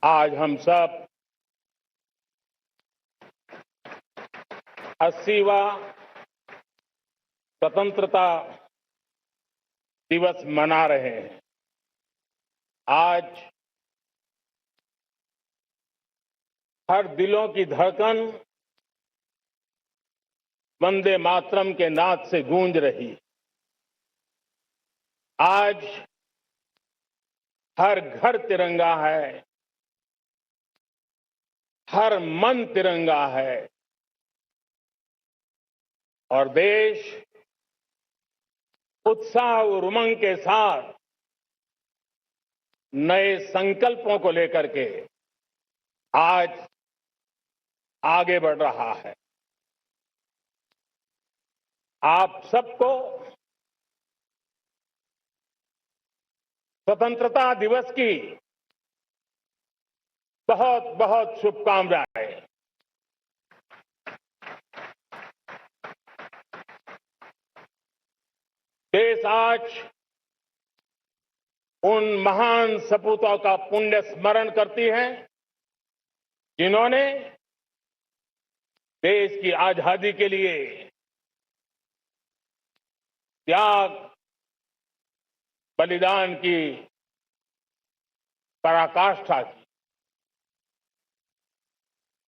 आज हम सब 80वां स्वतंत्रता दिवस मना रहे हैं। आज हर दिलों की धड़कन वंदे मातरम के नाद से गूंज रही है। आज हर घर तिरंगा है, हर मन तिरंगा है और देश उत्साह और उमंग के साथ नए संकल्पों को लेकर के आज आगे बढ़ रहा है। आप सबको स्वतंत्रता दिवस की बहुत बहुत शुभकामनाएं। देश आज उन महान सपूतों का पुण्य स्मरण करती है जिन्होंने देश की आजादी के लिए त्याग बलिदान की पराकाष्ठा की।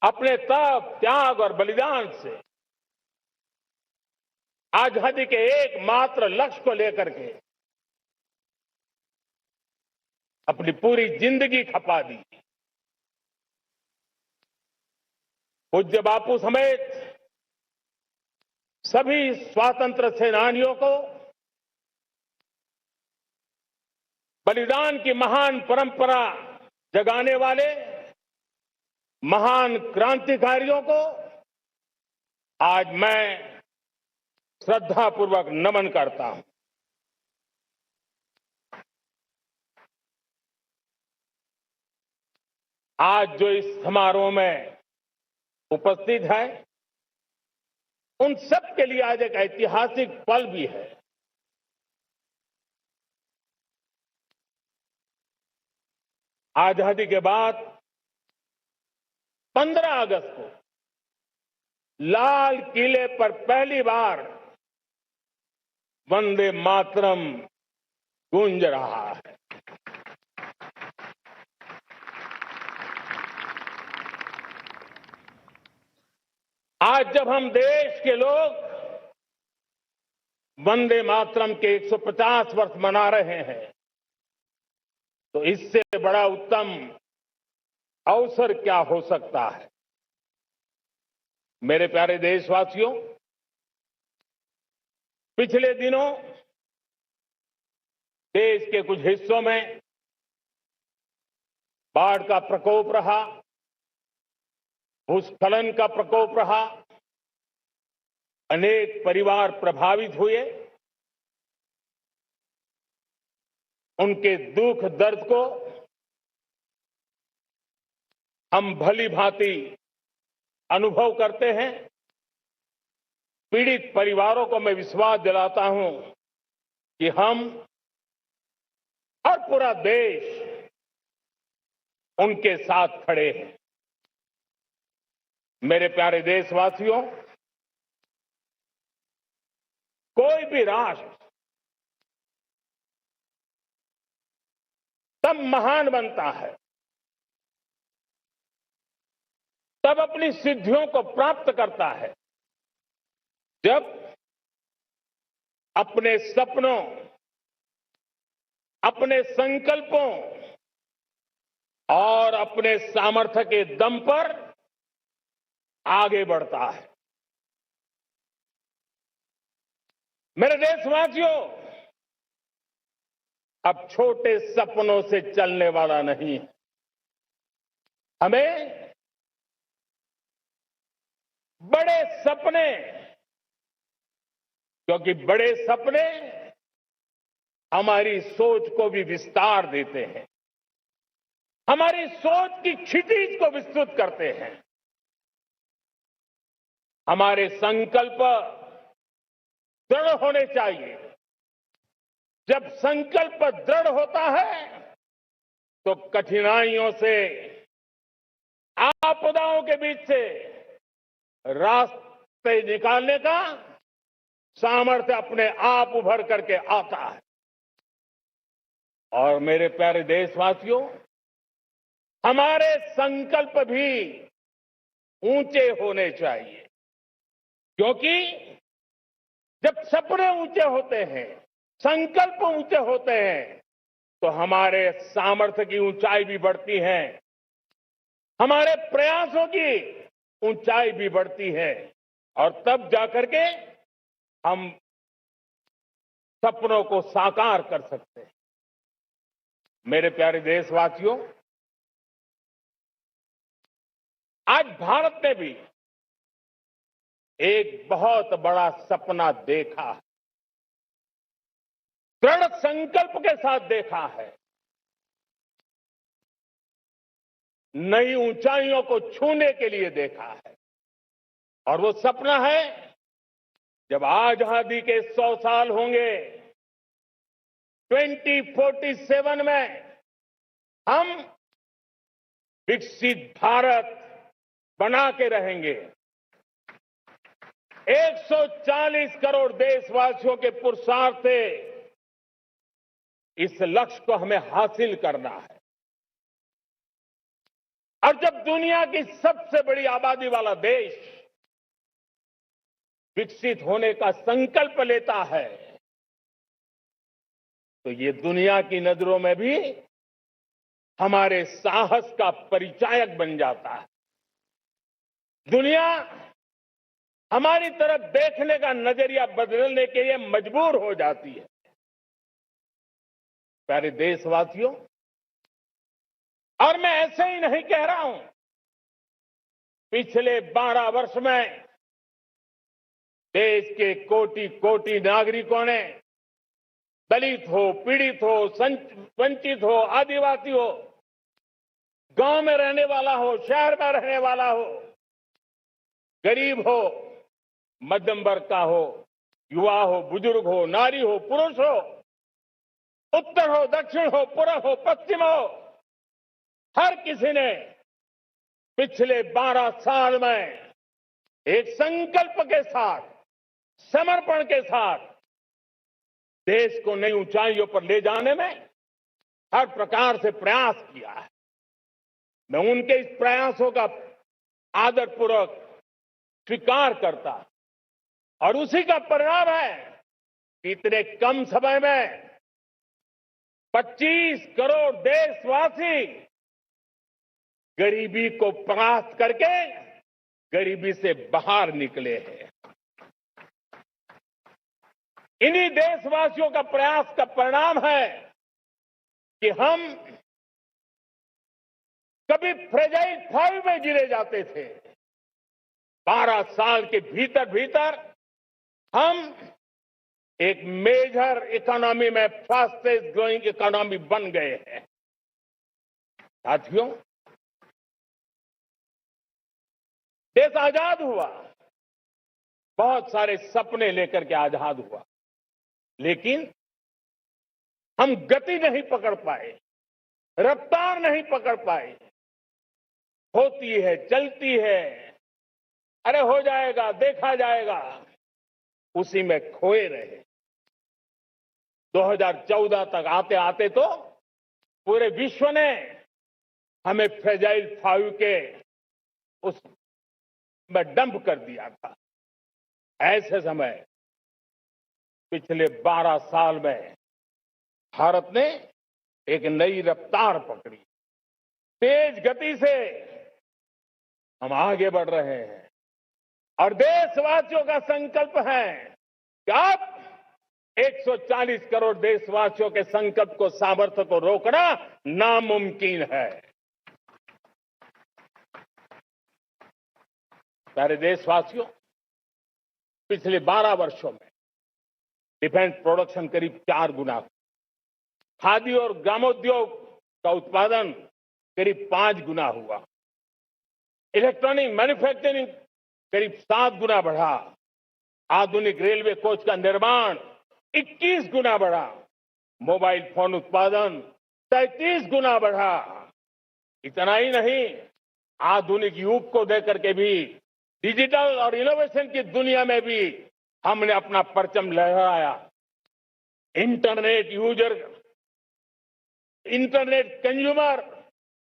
अपने तप त्याग और बलिदान से आजादी के एकमात्र लक्ष्य को लेकर के अपनी पूरी जिंदगी खपा दी। पूज्य बापू समेत सभी स्वातंत्र्य सेनानियों को बलिदान की महान परंपरा जगाने वाले महान क्रांतिकारियों को आज मैं श्रद्धापूर्वक नमन करता हूं। आज जो इस समारोह में उपस्थित है उन सब के लिए आज एक ऐतिहासिक पल भी है। आजादी के बाद 15 अगस्त को लाल किले पर पहली बार वंदे मातरम गूंज रहा है। आज जब हम देश के लोग वंदे मातरम के 150 वर्ष मना रहे हैं तो इससे बड़ा उत्तम अवसर क्या हो सकता है। मेरे प्यारे देशवासियों, पिछले दिनों देश के कुछ हिस्सों में बाढ़ का प्रकोप रहा, भूस्खलन का प्रकोप रहा, अनेक परिवार प्रभावित हुए। उनके दुख दर्द को हम भली भांति अनुभव करते हैं। पीड़ित परिवारों को मैं विश्वास दिलाता हूं कि हम और पूरा देश उनके साथ खड़े हैं। मेरे प्यारे देशवासियों, कोई भी राष्ट्र तब महान बनता है, तब अपनी सिद्धियों को प्राप्त करता है जब अपने सपनों, अपने संकल्पों और अपने सामर्थ्य के दम पर आगे बढ़ता है। मेरे देशवासियों, अब छोटे सपनों से चलने वाला नहीं है। हमें बड़े सपने, क्योंकि बड़े सपने हमारी सोच को भी विस्तार देते हैं, हमारी सोच की क्षितिज को विस्तृत करते हैं। हमारे संकल्प दृढ़ होने चाहिए। जब संकल्प दृढ़ होता है तो कठिनाइयों से आपदाओं के बीच से रास्ते निकालने का सामर्थ्य अपने आप उभर करके आता है। और मेरे प्यारे देशवासियों, हमारे संकल्प भी ऊंचे होने चाहिए, क्योंकि जब सपने ऊंचे होते हैं, संकल्प ऊंचे होते हैं, तो हमारे सामर्थ्य की ऊंचाई भी बढ़ती है, हमारे प्रयासों की ऊंचाई भी बढ़ती है, और तब जाकर के हम सपनों को साकार कर सकते हैं। मेरे प्यारे देशवासियों, आज भारत ने भी एक बहुत बड़ा सपना देखा है, दृढ़ संकल्प के साथ देखा है। नई ऊंचाइयों को छूने के लिए देखा है, और वो सपना है जब आजादी के 100 साल होंगे, 2047 में हम विकसित भारत बना के रहेंगे। 140 करोड़ देशवासियों के पुरुषार्थ से इस लक्ष्य को हमें हासिल करना है। और जब दुनिया की सबसे बड़ी आबादी वाला देश विकसित होने का संकल्प लेता है, तो ये दुनिया की नजरों में भी हमारे साहस का परिचायक बन जाता है। दुनिया हमारी तरफ देखने का नजरिया बदलने के लिए मजबूर हो जाती है। प्यारे देशवासियों, और मैं ऐसे ही नहीं कह रहा हूं, पिछले 12 वर्ष में देश के कोटि कोटि नागरिकों ने, दलित हो, पीड़ित हो, वंचित हो, आदिवासी हो, गांव में रहने वाला हो, शहर में रहने वाला हो, गरीब हो, मध्यम वर्ग का हो, युवा हो, बुजुर्ग हो, नारी हो, पुरुष हो, उत्तर हो, दक्षिण हो, पूर्व हो, पश्चिम हो, हर किसी ने पिछले 12 साल में एक संकल्प के साथ, समर्पण के साथ देश को नई ऊंचाइयों पर ले जाने में हर प्रकार से प्रयास किया है। मैं उनके इस प्रयासों का आदरपूर्वक स्वीकार करता, और उसी का परिणाम है कि इतने कम समय में 25 करोड़ देशवासी गरीबी को परास्त करके गरीबी से बाहर निकले हैं। इन्हीं देशवासियों का प्रयास का परिणाम है कि हम कभी फ्रेजाइल 5 में गिरे जाते थे। 12 साल के भीतर भीतर हम एक मेजर इकोनॉमी में फास्टेस्ट ग्रोइंग इकोनॉमी बन गए हैं। साथियों, देश आजाद हुआ, बहुत सारे सपने लेकर के आजाद हुआ, लेकिन हम गति नहीं पकड़ पाए, रफ्तार नहीं पकड़ पाए। होती है, चलती है, अरे हो जाएगा, देखा जाएगा, उसी में खोए रहे। 2014 तक आते आते तो पूरे विश्व ने हमें फ्रेजाइल 5 के उस में डंप कर दिया था। ऐसे समय पिछले 12 साल में भारत ने एक नई रफ्तार पकड़ी, तेज गति से हम आगे बढ़ रहे हैं, और देशवासियों का संकल्प है कि अब 140 करोड़ देशवासियों के संकल्प को, सामर्थ्य को रोकना नामुमकिन है। प्यारे देशवासियों, पिछले 12 वर्षों में डिफेंस प्रोडक्शन करीब 4 गुना, खादी और ग्रामोद्योग का उत्पादन करीब 5 गुना हुआ, इलेक्ट्रॉनिक मैन्युफैक्चरिंग करीब 7 गुना बढ़ा, आधुनिक रेलवे कोच का निर्माण 21 गुना बढ़ा, मोबाइल फोन उत्पादन 33 गुना बढ़ा। इतना ही नहीं, आधुनिक युग को देकर के भी डिजिटल और इनोवेशन की दुनिया में भी हमने अपना परचम लहराया। इंटरनेट कंज्यूमर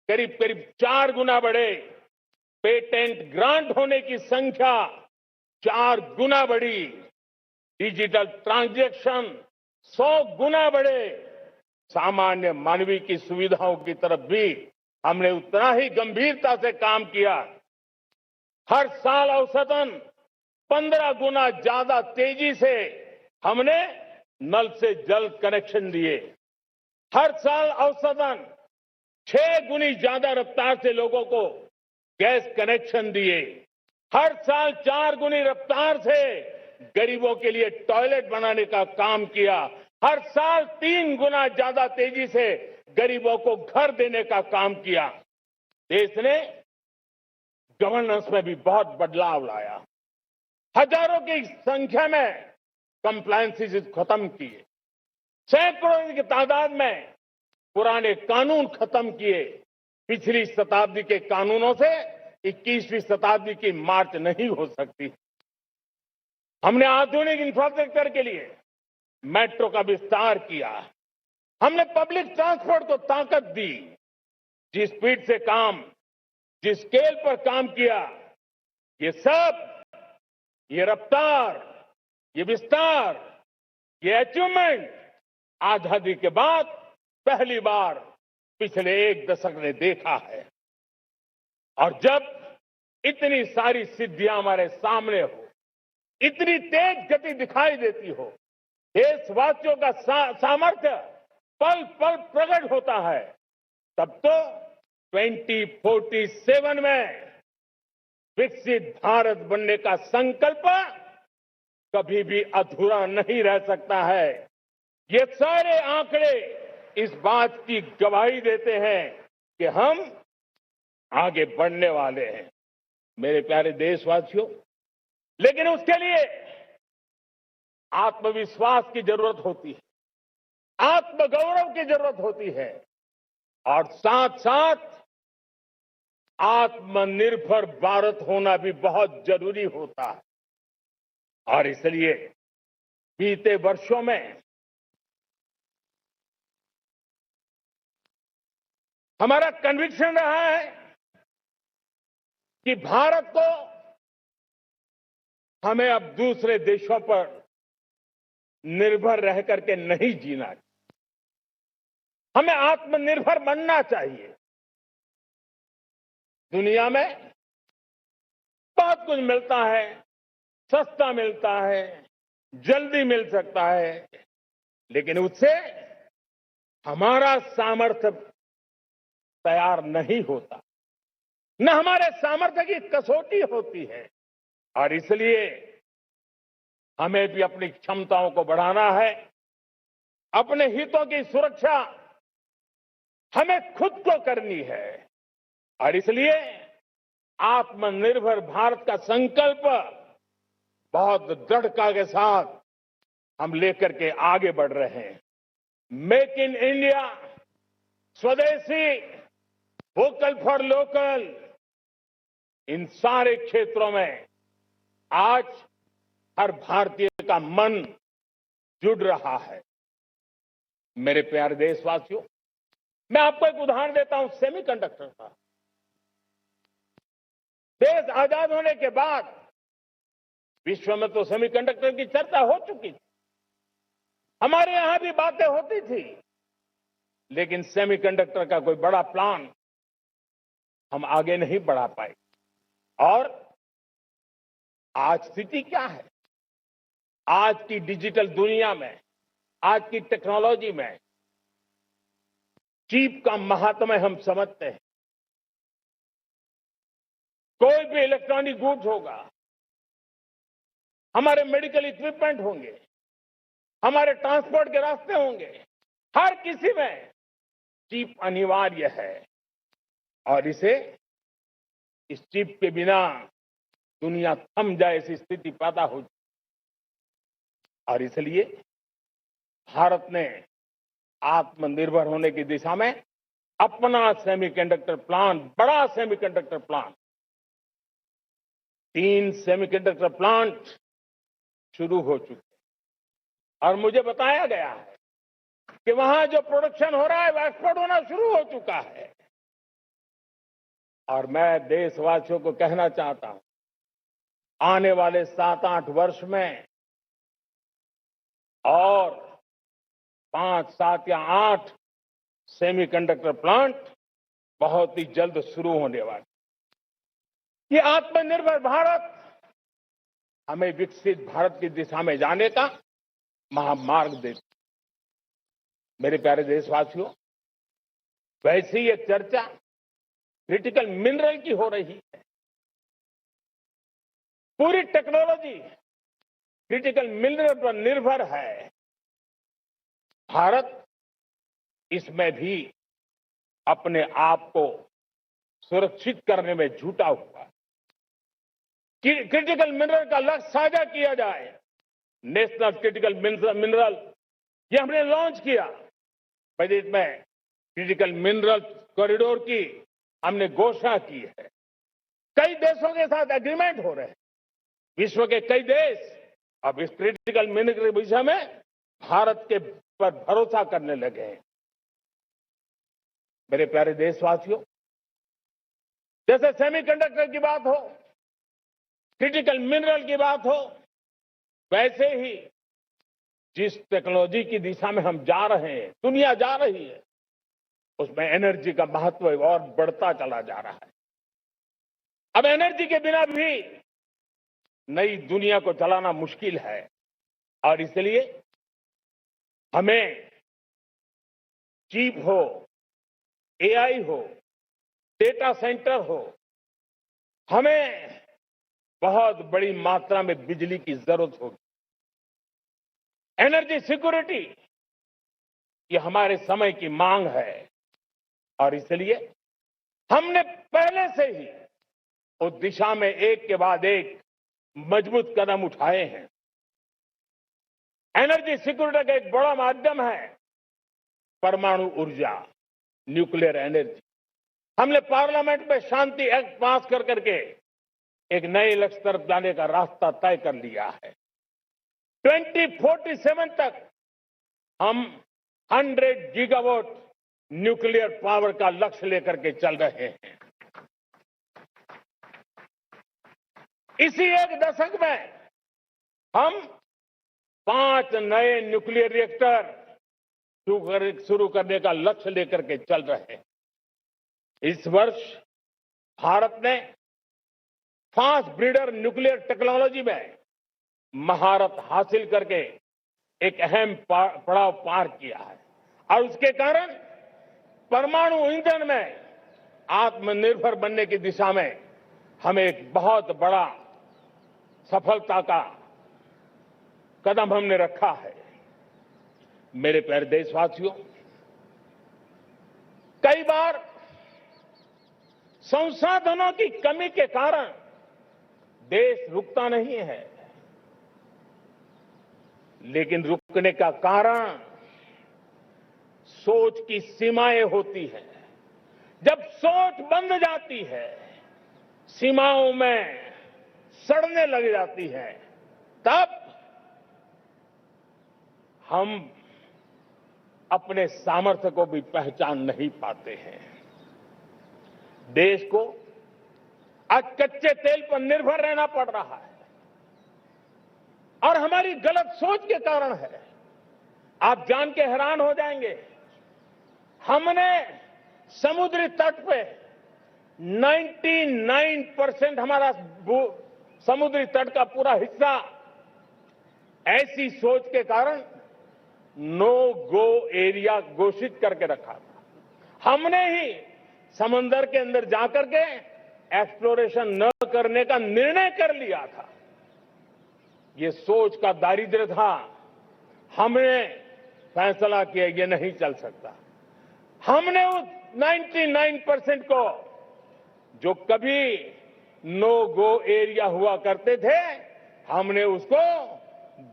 करीब करीब 4 गुना बढ़े। पेटेंट ग्रांट होने की संख्या 4 गुना बढ़ी। डिजिटल ट्रांजैक्शन 100 गुना बढ़े। सामान्य मानवीय की सुविधाओं की तरफ भी हमने उतना ही गंभीरता से काम किया। हर साल औसतन 15 गुना ज्यादा तेजी से हमने नल से जल कनेक्शन दिए। हर साल औसतन 6 गुनी ज्यादा रफ्तार से लोगों को गैस कनेक्शन दिए। हर साल 4 गुनी रफ्तार से गरीबों के लिए टॉयलेट बनाने का काम किया। हर साल 3 गुना ज्यादा तेजी से गरीबों को घर देने का काम किया। देश ने गवर्नेंस में भी बहुत बदलाव लाया। हजारों की संख्या में कंप्लायंसेस खत्म किए। सैकड़ों की तादाद में पुराने कानून खत्म किए। पिछली शताब्दी के कानूनों से 21वीं शताब्दी की मार्च नहीं हो सकती। हमने आधुनिक इंफ्रास्ट्रक्चर के लिए मेट्रो का विस्तार किया। हमने पब्लिक ट्रांसपोर्ट को ताकत दी। जिस स्पीड से काम, जिस स्केल पर काम किया, ये सब, ये रफ्तार, ये विस्तार, ये अचीवमेंट आजादी के बाद पहली बार पिछले 1 दशक ने देखा है। और जब इतनी सारी सिद्धियां हमारे सामने हो, इतनी तेज गति दिखाई देती हो, देशवासियों का सामर्थ्य पल पल प्रकट होता है, तब तो 2047 में विकसित भारत बनने का संकल्प कभी भी अधूरा नहीं रह सकता है। ये सारे आंकड़े इस बात की गवाही देते हैं कि हम आगे बढ़ने वाले हैं। मेरे प्यारे देशवासियों, लेकिन उसके लिए आत्मविश्वास की जरूरत होती है, आत्मगौरव की जरूरत होती है और साथ साथ आत्मनिर्भर भारत होना भी बहुत जरूरी होता है। और इसलिए बीते वर्षों में हमारा कन्विक्शन रहा है कि भारत को हमें अब दूसरे देशों पर निर्भर रह करके नहीं जीना चाहिए। हमें आत्मनिर्भर बनना चाहिए। दुनिया में बहुत कुछ मिलता है, सस्ता मिलता है, जल्दी मिल सकता है, लेकिन उससे हमारा सामर्थ्य तैयार नहीं होता, न हमारे सामर्थ्य की कसौटी होती है। और इसलिए हमें भी अपनी क्षमताओं को बढ़ाना है। अपने हितों की सुरक्षा हमें खुद को करनी है। और इसलिए आत्मनिर्भर भारत का संकल्प बहुत दृढ़ता के साथ हम लेकर के आगे बढ़ रहे हैं। मेक इन इंडिया, स्वदेशी, वोकल फॉर लोकल, इन सारे क्षेत्रों में आज हर भारतीय का मन जुड़ रहा है। मेरे प्यारे देशवासियों, मैं आपको एक उदाहरण देता हूं सेमीकंडक्टर का। देश आजाद होने के बाद विश्व में तो सेमीकंडक्टर की चर्चा हो चुकी थी, हमारे यहां भी बातें होती थी, लेकिन सेमीकंडक्टर का कोई बड़ा प्लान हम आगे नहीं बढ़ा पाए। और आज स्थिति क्या है? आज की डिजिटल दुनिया में, आज की टेक्नोलॉजी में चिप का महात्म्य हम समझते हैं। कोई भी इलेक्ट्रॉनिक गुड्स होगा, हमारे मेडिकल इक्विपमेंट होंगे, हमारे ट्रांसपोर्ट के रास्ते होंगे, हर किसी में चिप अनिवार्य है। और इस चिप के बिना दुनिया थम जाए ऐसी स्थिति पैदा हो। और इसलिए भारत ने आत्मनिर्भर होने की दिशा में अपना सेमीकंडक्टर प्लांट, बड़ा सेमीकंडक्टर प्लांट, 3 सेमीकंडक्टर प्लांट शुरू हो चुके हैं और मुझे बताया गया है कि वहां जो प्रोडक्शन हो रहा है वो एक्सपोर्ट होना शुरू हो चुका है। और मैं देशवासियों को कहना चाहता हूं, आने वाले 7-8 वर्ष में और 5, 7 या 8 सेमीकंडक्टर प्लांट बहुत ही जल्द शुरू होने वाले। ये आत्मनिर्भर भारत हमें विकसित भारत की दिशा में जाने का महामार्ग देता। मेरे प्यारे देशवासियों, वैसे ही एक चर्चा क्रिटिकल मिनरल की हो रही है। पूरी टेक्नोलॉजी क्रिटिकल मिनरल पर निर्भर है। भारत इसमें भी अपने आप को सुरक्षित करने में जुटा हुआ है। क्रिटिकल मिनरल का लक्ष्य साझा किया जाए। नेशनल क्रिटिकल मिनरल ये हमने लॉन्च किया। बजट में क्रिटिकल मिनरल कॉरिडोर की हमने घोषणा की है। कई देशों के साथ एग्रीमेंट हो रहे हैं। विश्व के कई देश अब इस क्रिटिकल मिनरल के विषय में भारत के पर भरोसा करने लगे हैं। मेरे प्यारे देशवासियों, जैसे सेमीकंडक्टर की बात हो, क्रिटिकल मिनरल की बात हो, वैसे ही जिस टेक्नोलॉजी की दिशा में हम जा रहे हैं, दुनिया जा रही है, उसमें एनर्जी का महत्व और बढ़ता चला जा रहा है। अब एनर्जी के बिना भी नई दुनिया को चलाना मुश्किल है और इसलिए हमें चिप हो, एआई हो, डेटा सेंटर हो, हमें बहुत बड़ी मात्रा में बिजली की जरूरत होगी। एनर्जी सिक्योरिटी ये हमारे समय की मांग है और इसलिए हमने पहले से ही उस दिशा में एक के बाद एक मजबूत कदम उठाए हैं। एनर्जी सिक्योरिटी का एक बड़ा माध्यम है परमाणु ऊर्जा, न्यूक्लियर एनर्जी। हमने पार्लियामेंट में शांति एक्ट पास कर करके एक नए लक्ष्य तरफ जाने का रास्ता तय कर लिया है। 2047 तक हम 100 गीगावाट न्यूक्लियर पावर का लक्ष्य लेकर के चल रहे हैं। इसी एक दशक में हम 5 नए न्यूक्लियर रिएक्टर शुरू करने का लक्ष्य लेकर के चल रहे हैं। इस वर्ष भारत ने फास्ट ब्रीडर न्यूक्लियर टेक्नोलॉजी में महारत हासिल करके एक अहम पड़ाव पार किया है और उसके कारण परमाणु ईंधन में आत्मनिर्भर बनने की दिशा में हमें एक बहुत बड़ा सफलता का कदम हमने रखा है। मेरे प्यारे देशवासियों, कई बार संसाधनों की कमी के कारण देश रुकता नहीं है, लेकिन रुकने का कारण सोच की सीमाएं होती हैं। जब सोच बंध जाती है, सीमाओं में सड़ने लग जाती है, तब हम अपने सामर्थ्य को भी पहचान नहीं पाते हैं। देश को आज कच्चे तेल पर निर्भर रहना पड़ रहा है और हमारी गलत सोच के कारण है। आप जान के हैरान हो जाएंगे, हमने समुद्री तट पे 99% हमारा समुद्री तट का पूरा हिस्सा ऐसी सोच के कारण नो गो एरिया घोषित करके रखा था। हमने ही समंदर के अंदर जाकर के एक्सप्लोरेशन न करने का निर्णय कर लिया था। ये सोच का दारिद्र्य था। हमने फैसला किया ये नहीं चल सकता। हमने उस 99% को, जो कभी नो गो एरिया हुआ करते थे, हमने उसको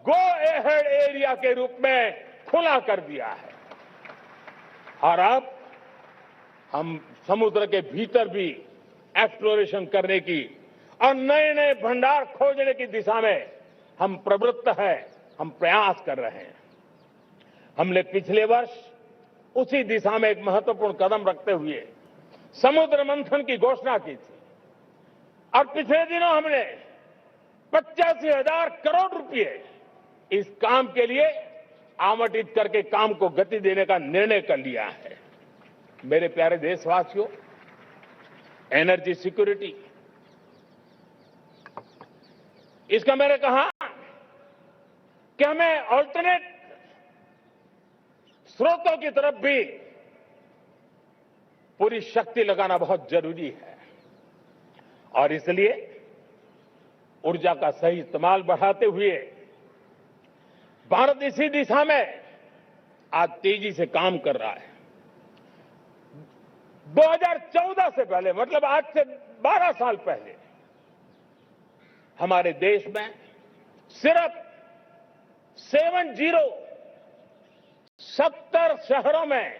गो एहेड एरिया के रूप में खुला कर दिया है। और अब हम समुद्र के भीतर भी एक्सप्लोरेशन करने की और नए नए भंडार खोजने की दिशा में हम प्रवृत्त हैं, हम प्रयास कर रहे हैं। हमने पिछले वर्ष उसी दिशा में एक महत्वपूर्ण कदम रखते हुए समुद्र मंथन की घोषणा की थी और पिछले दिनों हमने 85,000 करोड़ रुपए इस काम के लिए आवंटित करके काम को गति देने का निर्णय कर लिया है। मेरे प्यारे देशवासियों, एनर्जी सिक्योरिटी, इसका मैंने कहा कि हमें ऑल्टरनेट स्रोतों की तरफ भी पूरी शक्ति लगाना बहुत जरूरी है और इसलिए ऊर्जा का सही इस्तेमाल बढ़ाते हुए भारत इसी दिशा में आज तेजी से काम कर रहा है। 2014 से पहले, मतलब आज से 12 साल पहले, हमारे देश में सिर्फ 70 शहरों में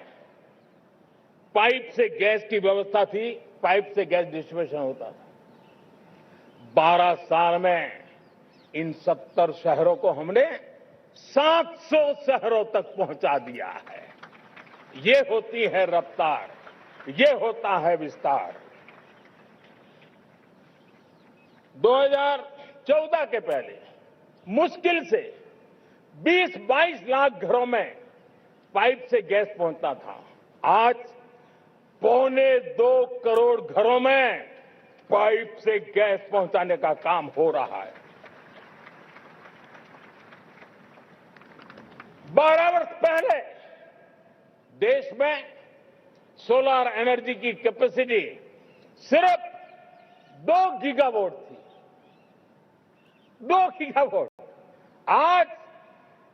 पाइप से गैस की व्यवस्था थी, पाइप से गैस डिस्ट्रीब्यूशन होता था। 12 साल में इन 70 शहरों को हमने 700 शहरों तक पहुंचा दिया है। ये होती है रफ्तार, ये होता है विस्तार। 2014 के पहले मुश्किल से 20-22 लाख घरों में पाइप से गैस पहुंचता था। आज 1.25 करोड़ घरों में पाइप से गैस पहुंचाने का काम हो रहा है। 12 वर्ष पहले देश में सोलर एनर्जी की कैपेसिटी सिर्फ 2 गीगावाट थी। 2 गीगावाट, आज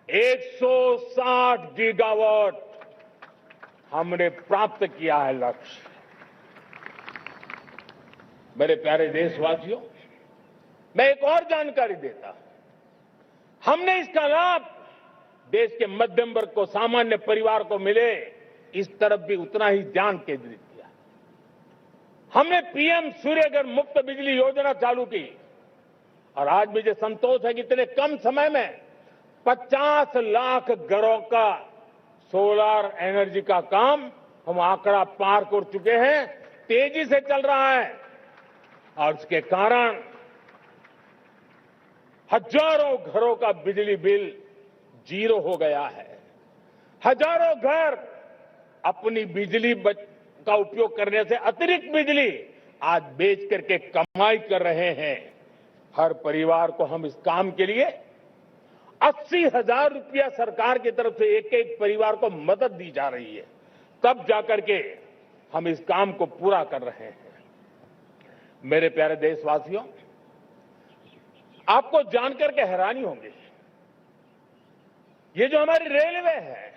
160 गीगावाट हमने प्राप्त किया है लक्ष्य। मेरे प्यारे देशवासियों, मैं एक और जानकारी देता हूं। हमने इसका लाभ देश के मध्यम वर्ग को, सामान्य परिवार को मिले, इस तरफ भी उतना ही ध्यान केंद्रित किया। हमने पीएम सूर्यघर मुफ्त बिजली योजना चालू की और आज मुझे संतोष है कि इतने कम समय में 50 लाख घरों का सोलर एनर्जी का काम हम आंकड़ा पार कर चुके हैं। तेजी से चल रहा है और इसके कारण हजारों घरों का बिजली बिल 0 हो गया है। हजारों घर अपनी बिजली का उपयोग करने से अतिरिक्त बिजली आज बेच करके कमाई कर रहे हैं। हर परिवार को हम इस काम के लिए 80,000 रुपया सरकार की तरफ से एक एक परिवार को मदद दी जा रही है, तब जाकर के हम इस काम को पूरा कर रहे हैं। मेरे प्यारे देशवासियों, आपको जानकर के हैरानी होगी, ये जो हमारी रेलवे है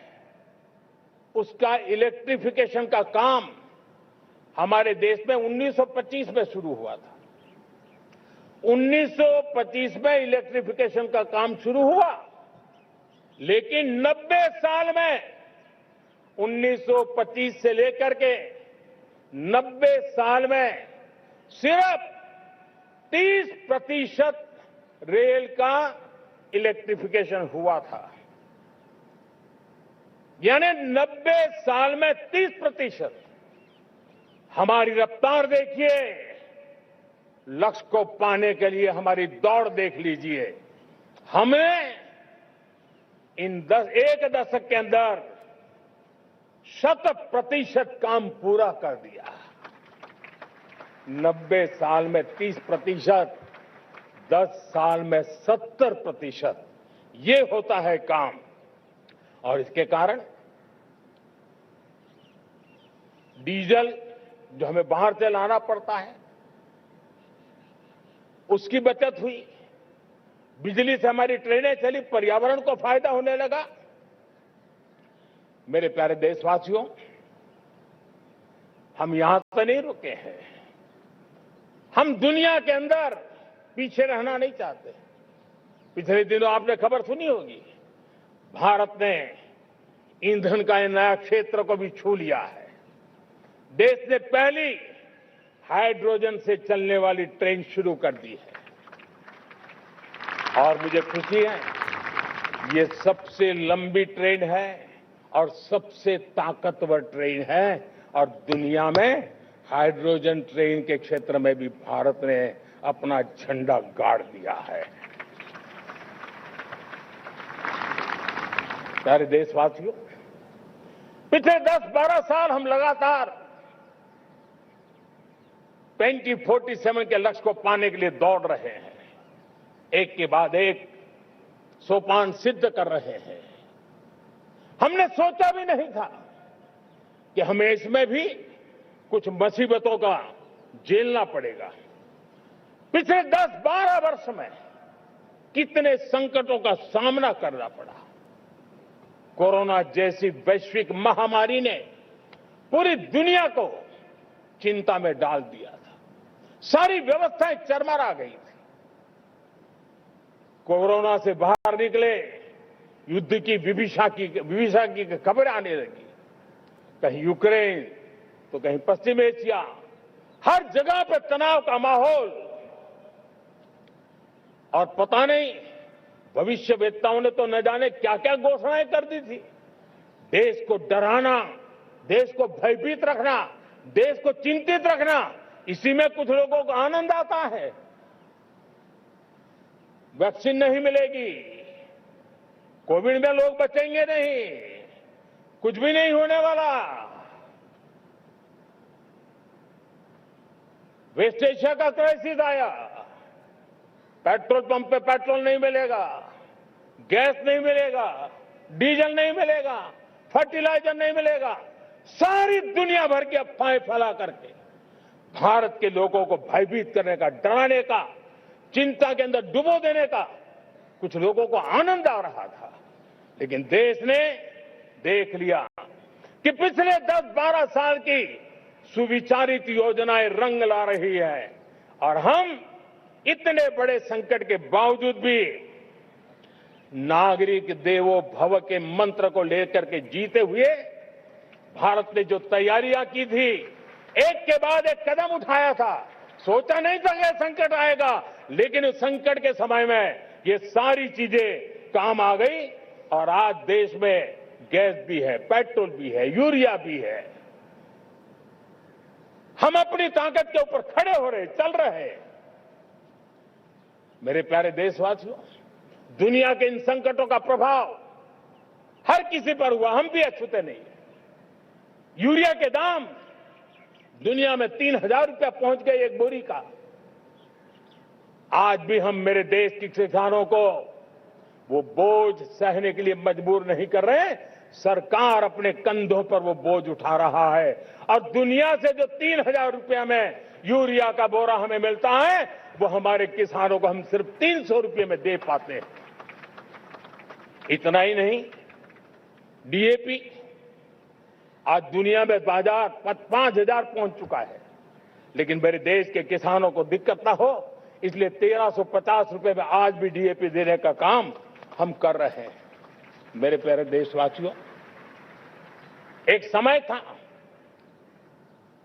उसका इलेक्ट्रिफिकेशन का काम हमारे देश में 1925 में शुरू हुआ था। 1925 में इलेक्ट्रिफिकेशन का काम शुरू हुआ, लेकिन 90 साल में 1925 से लेकर के 90 साल में सिर्फ 30% रेल का इलेक्ट्रिफिकेशन हुआ था। यानी 90 साल में 30%। हमारी रफ्तार देखिए, लक्ष्य को पाने के लिए हमारी दौड़ देख लीजिए। हमने एक दशक के अंदर 100% काम पूरा कर दिया। 90 साल में 30%, 10 साल में 70%, ये होता है काम। और इसके कारण डीजल जो हमें बाहर से लाना पड़ता है उसकी बचत हुई, बिजली से हमारी ट्रेनें चली, पर्यावरण को फायदा होने लगा। मेरे प्यारे देशवासियों, हम यहां से नहीं रुके हैं, हम दुनिया के अंदर पीछे रहना नहीं चाहते। पिछले दिनों आपने खबर सुनी होगी, भारत ने ईंधन का नया क्षेत्र को भी छू लिया है। देश ने पहली हाइड्रोजन से चलने वाली ट्रेन शुरू कर दी है और मुझे खुशी है ये सबसे लंबी ट्रेन है और सबसे ताकतवर ट्रेन है और दुनिया में हाइड्रोजन ट्रेन के क्षेत्र में भी भारत ने अपना झंडा गाड़ दिया है। प्यारे देशवासियों, पिछले 10-12 साल हम लगातार 2047 के लक्ष्य को पाने के लिए दौड़ रहे हैं, एक के बाद एक सोपान सिद्ध कर रहे हैं। हमने सोचा भी नहीं था कि हमें इसमें भी कुछ मुसीबतों का झेलना पड़ेगा। पिछले 10-12 वर्ष में कितने संकटों का सामना करना पड़ा। कोरोना जैसी वैश्विक महामारी ने पूरी दुनिया को चिंता में डाल दिया था, सारी व्यवस्थाएं चरमरा गई थी। कोरोना से बाहर निकले, युद्ध की विभीषा की खबर आने लगी, कहीं यूक्रेन तो कहीं पश्चिम एशिया, हर जगह पर तनाव का माहौल। और पता नहीं भविष्यवेत्ताओं ने तो न जाने क्या क्या घोषणाएं कर दी थी। देश को डराना, देश को भयभीत रखना, देश को चिंतित रखना, इसी में कुछ लोगों को आनंद आता है। वैक्सीन नहीं मिलेगी, कोविड में लोग बचेंगे नहीं, कुछ भी नहीं होने वाला। वेस्ट एशिया का क्राइसिस आया, पेट्रोल पंप पे पेट्रोल नहीं मिलेगा, गैस नहीं मिलेगा, डीजल नहीं मिलेगा, फर्टिलाइजर नहीं मिलेगा। सारी दुनिया भर की अफवाहें फैला करके भारत के लोगों को भयभीत करने का, डराने का, चिंता के अंदर डुबो देने का कुछ लोगों को आनंद आ रहा था। लेकिन देश ने देख लिया कि पिछले 10-12 साल की सुविचारित योजनाएं रंग ला रही है और हम इतने बड़े संकट के बावजूद भी नागरिक देवो भव के मंत्र को लेकर के जीते हुए भारत ने जो तैयारियां की थी, एक के बाद एक कदम उठाया था। सोचा नहीं था कि संकट आएगा, लेकिन उस संकट के समय में ये सारी चीजें काम आ गई और आज देश में गैस भी है, पेट्रोल भी है, यूरिया भी है। हम अपनी ताकत के ऊपर खड़े हो रहे, चल रहे। मेरे प्यारे देशवासियों, दुनिया के इन संकटों का प्रभाव हर किसी पर हुआ, हम भी अछूते नहीं। यूरिया के दाम दुनिया में 3,000 रुपया पहुंच गए एक बोरी का। आज भी हम मेरे देश के किसानों को वो बोझ सहने के लिए मजबूर नहीं कर रहे। सरकार अपने कंधों पर वो बोझ उठा रहा है और दुनिया से जो 3,000 रुपया में यूरिया का बोरा हमें मिलता है, वो हमारे किसानों को हम सिर्फ 300 रुपये में दे पाते हैं। इतना ही नहीं, डीएपी आज दुनिया में बाजार 5,000 पहुंच चुका है, लेकिन मेरे देश के किसानों को दिक्कत ना हो इसलिए 1,350 रुपये में आज भी डीएपी देने का काम हम कर रहे हैं। मेरे प्यारे देशवासियों, एक समय था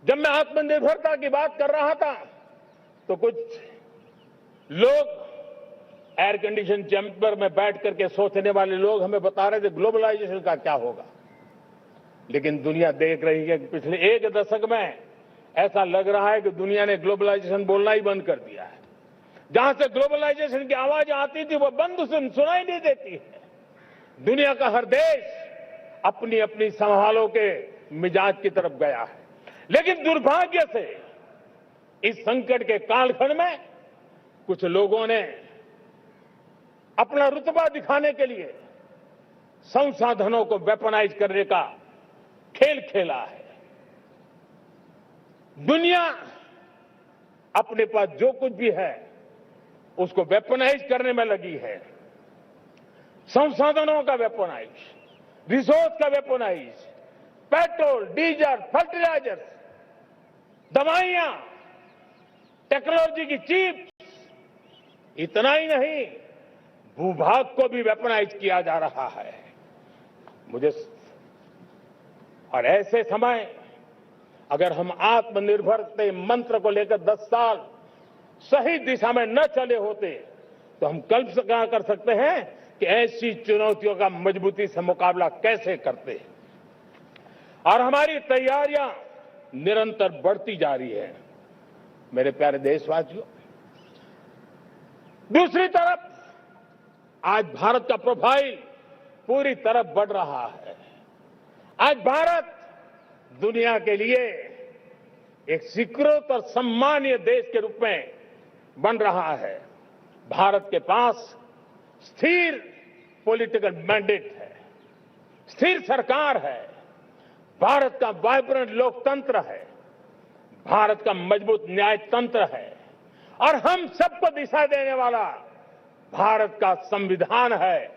जब मैं आत्मनिर्भरता की बात कर रहा था तो कुछ लोग एयर कंडीशन चैम्बर में बैठ करके सोचने वाले लोग हमें बता रहे थे ग्लोबलाइजेशन का क्या होगा। लेकिन दुनिया देख रही है कि पिछले एक दशक में ऐसा लग रहा है कि दुनिया ने ग्लोबलाइजेशन बोलना ही बंद कर दिया है। जहां से ग्लोबलाइजेशन की आवाज आती थी वो बंद सुनाई नहीं देती है। दुनिया का हर देश अपनी अपनी संभालों के मिजाज की तरफ गया है। लेकिन दुर्भाग्य से इस संकट के कालखंड में कुछ लोगों ने अपना रुतबा दिखाने के लिए संसाधनों को वेपनाइज करने का खेल खेला है। दुनिया अपने पास जो कुछ भी है उसको वेपनाइज करने में लगी है। संसाधनों का वेपनाइज, रिसोर्स का वेपनाइज, पेट्रोल, डीजल, फर्टिलाइजर्स, दवाइयां, टेक्नोलॉजी की चिप्स, इतना ही नहीं भूभाग को भी वेपनाइज किया जा रहा है। और ऐसे समय अगर हम आत्मनिर्भरता मंत्र को लेकर 10 साल सही दिशा में न चले होते तो हम कल्पना कर सकते हैं कि ऐसी चुनौतियों का मजबूती से मुकाबला कैसे करते हैं। और हमारी तैयारियां निरंतर बढ़ती जा रही है। मेरे प्यारे देशवासियों, दूसरी तरफ आज भारत का प्रोफाइल पूरी तरफ बढ़ रहा है। आज भारत दुनिया के लिए एक स्वीकृत और सम्मानीय देश के रूप में बन रहा है। भारत के पास स्थिर पॉलिटिकल मैंडेट है, स्थिर सरकार है, भारत का वाइब्रेंट लोकतंत्र है, भारत का मजबूत न्याय तंत्र है और हम सबको दिशा देने वाला भारत का संविधान है।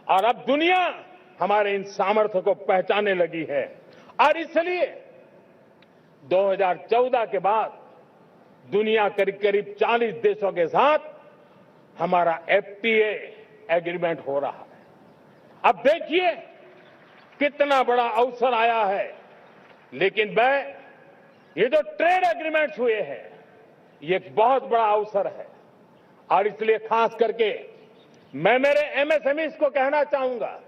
और अब दुनिया हमारे इन सामर्थ्य को पहचानने लगी है और इसलिए 2014 के बाद दुनिया करीब करीब 40 देशों के साथ हमारा एफटीए एग्रीमेंट हो रहा है। अब देखिए कितना बड़ा अवसर आया है। लेकिन ये जो ट्रेड एग्रीमेंट्स हुए हैं, ये एक बहुत बड़ा अवसर है और इसलिए खास करके मैं मेरे एमएसएमईज को कहना चाहूंगा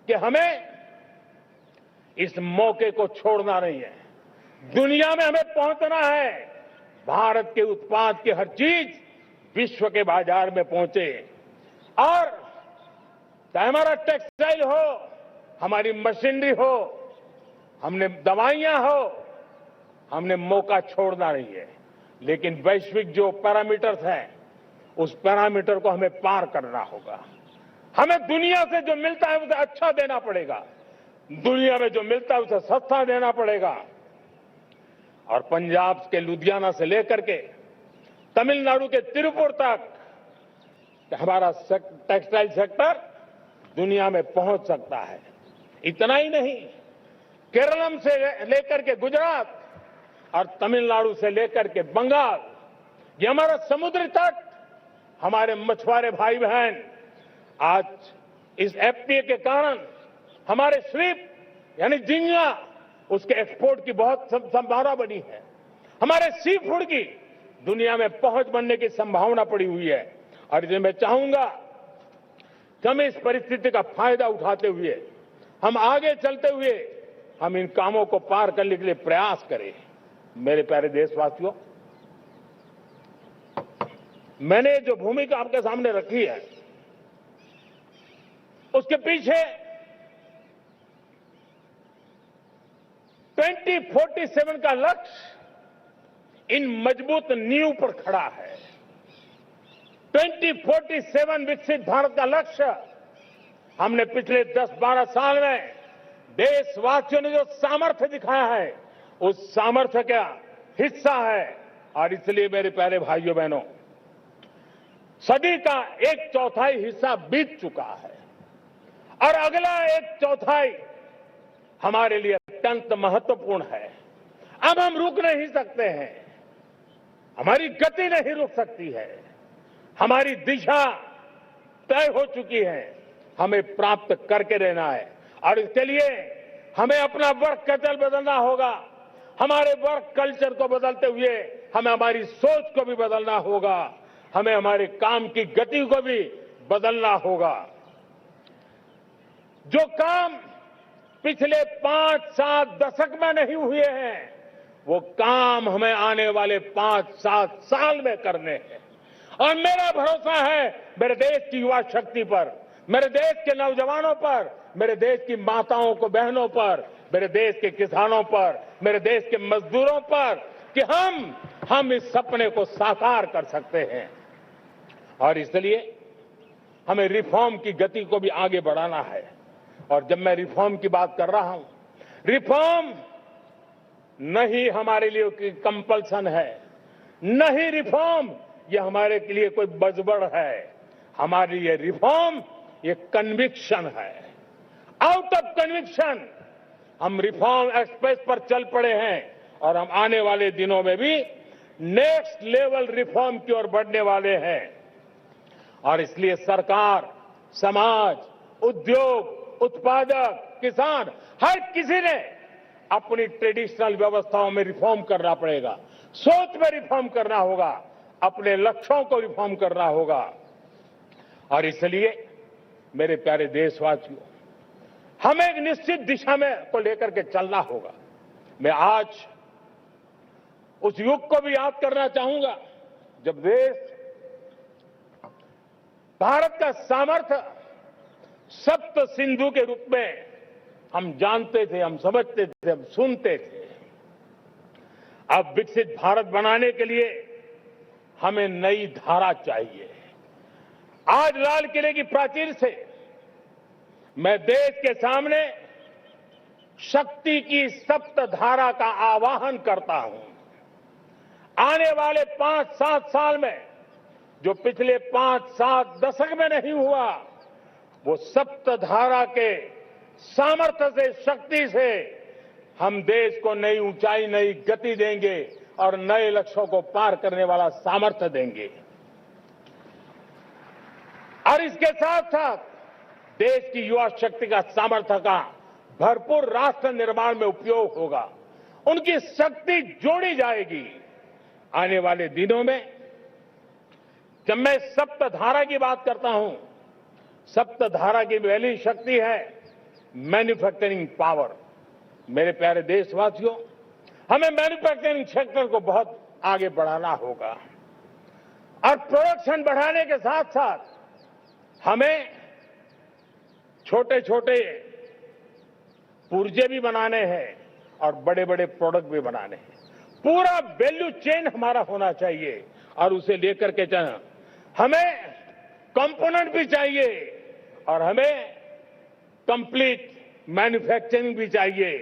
कि हमें इस मौके को छोड़ना नहीं है। दुनिया में हमें पहुंचना है। भारत के उत्पाद की हर चीज विश्व के बाजार में पहुंचे और चाहे हमारा टेक्सटाइल हो, हमारी मशीनरी हो, हमने दवाइयां हो, हमने मौका छोड़ना नहीं है। लेकिन वैश्विक जो पैरामीटर्स हैं, उस पैरामीटर को हमें पार करना होगा। हमें दुनिया से जो मिलता है उसे अच्छा देना पड़ेगा, दुनिया में जो मिलता है उसे सस्ता देना पड़ेगा। और पंजाब के लुधियाना से लेकर के तमिलनाडु के तिरुपुर तक हमारा टेक्सटाइल सेक्टर दुनिया में पहुंच सकता है। इतना ही नहीं, केरलम से लेकर के गुजरात और तमिलनाडु से लेकर के बंगाल, ये हमारा समुद्री तट, हमारे मछुआरे भाई बहन आज इस एफटीए के कारण हमारे श्रिप यानी झींगा, उसके एक्सपोर्ट की बहुत संभावना बनी है। हमारे सी फूड की दुनिया में पहुंच बनने की संभावना पड़ी हुई है। और इसलिए मैं चाहूंगा कि हम इस परिस्थिति का फायदा उठाते हुए, हम आगे चलते हुए, हम इन कामों को पार करने के लिए प्रयास करें। मेरे प्यारे देशवासियों, मैंने जो भूमिका आपके सामने रखी है, उसके पीछे 2047 का लक्ष्य इन मजबूत नींव पर खड़ा है। 2047 विकसित भारत का लक्ष्य हमने पिछले 10-12 साल में देशवासियों ने जो सामर्थ्य दिखाया है, उस सामर्थ्य का हिस्सा है। और इसलिए मेरे प्यारे भाइयों बहनों, सदी का 1/4 हिस्सा बीत चुका है और अगला 1/4 हमारे लिए अत्यंत महत्वपूर्ण है। अब हम रुक नहीं सकते हैं, हमारी गति नहीं रुक सकती है, हमारी दिशा तय हो चुकी है, हमें प्राप्त करके रहना है। और इसके लिए हमें अपना वर्क कल्चर बदलना होगा। हमारे वर्क कल्चर को बदलते हुए हमें हमारी सोच को भी बदलना होगा, हमें हमारे काम की गति को भी बदलना होगा। जो काम पिछले 5-7 दशक में नहीं हुए हैं, वो काम हमें आने वाले 5-7 साल में करने हैं। और मेरा भरोसा है मेरे देश की युवा शक्ति पर, मेरे देश के नौजवानों पर, मेरे देश की माताओं को बहनों पर, मेरे देश के किसानों पर, मेरे देश के मजदूरों पर कि हम इस सपने को साकार कर सकते हैं। और इसलिए हमें रिफॉर्म की गति को भी आगे बढ़ाना है। और जब मैं रिफॉर्म की बात कर रहा हूं, रिफॉर्म नहीं हमारे लिए कोई कंपल्सन है, नहीं रिफॉर्म ये हमारे के लिए कोई बजबड़ है। हमारे लिए रिफॉर्म ये कन्विक्शन है। आउट ऑफ कन्विक्शन हम रिफॉर्म एक्सप्रेस पर चल पड़े हैं और हम आने वाले दिनों में भी नेक्स्ट लेवल रिफॉर्म की ओर बढ़ने वाले हैं। और इसलिए सरकार, समाज, उद्योग, उत्पादक, किसान, हर किसी ने अपनी ट्रेडिशनल व्यवस्थाओं में रिफॉर्म करना पड़ेगा, सोच में रिफॉर्म करना होगा, अपने लक्ष्यों को रिफॉर्म करना होगा। और इसलिए मेरे प्यारे देशवासियों, हमें एक निश्चित दिशा में को लेकर के चलना होगा। मैं आज उस युग को भी याद करना चाहूंगा जब देश भारत का सामर्थ्य सप्त सिंधु के रूप में हम जानते थे, हम समझते थे, हम सुनते थे। अब विकसित भारत बनाने के लिए हमें नई धारा चाहिए। आज लाल किले की प्राचीर से मैं देश के सामने शक्ति की सप्त धारा का आवाहन करता हूं। आने वाले 5-7 साल में जो पिछले 5-7 दशक में नहीं हुआ, वो सप्त धारा के सामर्थ्य से, शक्ति से हम देश को नई ऊंचाई, नई गति देंगे और नए लक्ष्यों को पार करने वाला सामर्थ्य देंगे। और इसके साथ साथ देश की युवा शक्ति का सामर्थ्य का भरपूर राष्ट्र निर्माण में उपयोग होगा। उनकी शक्ति जोड़ी जाएगी। आने वाले दिनों में जब मैं सप्तधारा की बात करता हूं, सप्तधारा की पहली शक्ति है मैन्युफैक्चरिंग पावर। मेरे प्यारे देशवासियों, हमें मैन्युफैक्चरिंग सेक्टर को बहुत आगे बढ़ाना होगा और प्रोडक्शन बढ़ाने के साथ साथ हमें छोटे छोटे पुर्जे भी बनाने हैं और बड़े बड़े प्रोडक्ट भी बनाने हैं। पूरा वैल्यू चेन हमारा होना चाहिए और उसे लेकर के चलना। हमें कंपोनेंट भी चाहिए और हमें कंप्लीट मैन्युफैक्चरिंग भी चाहिए,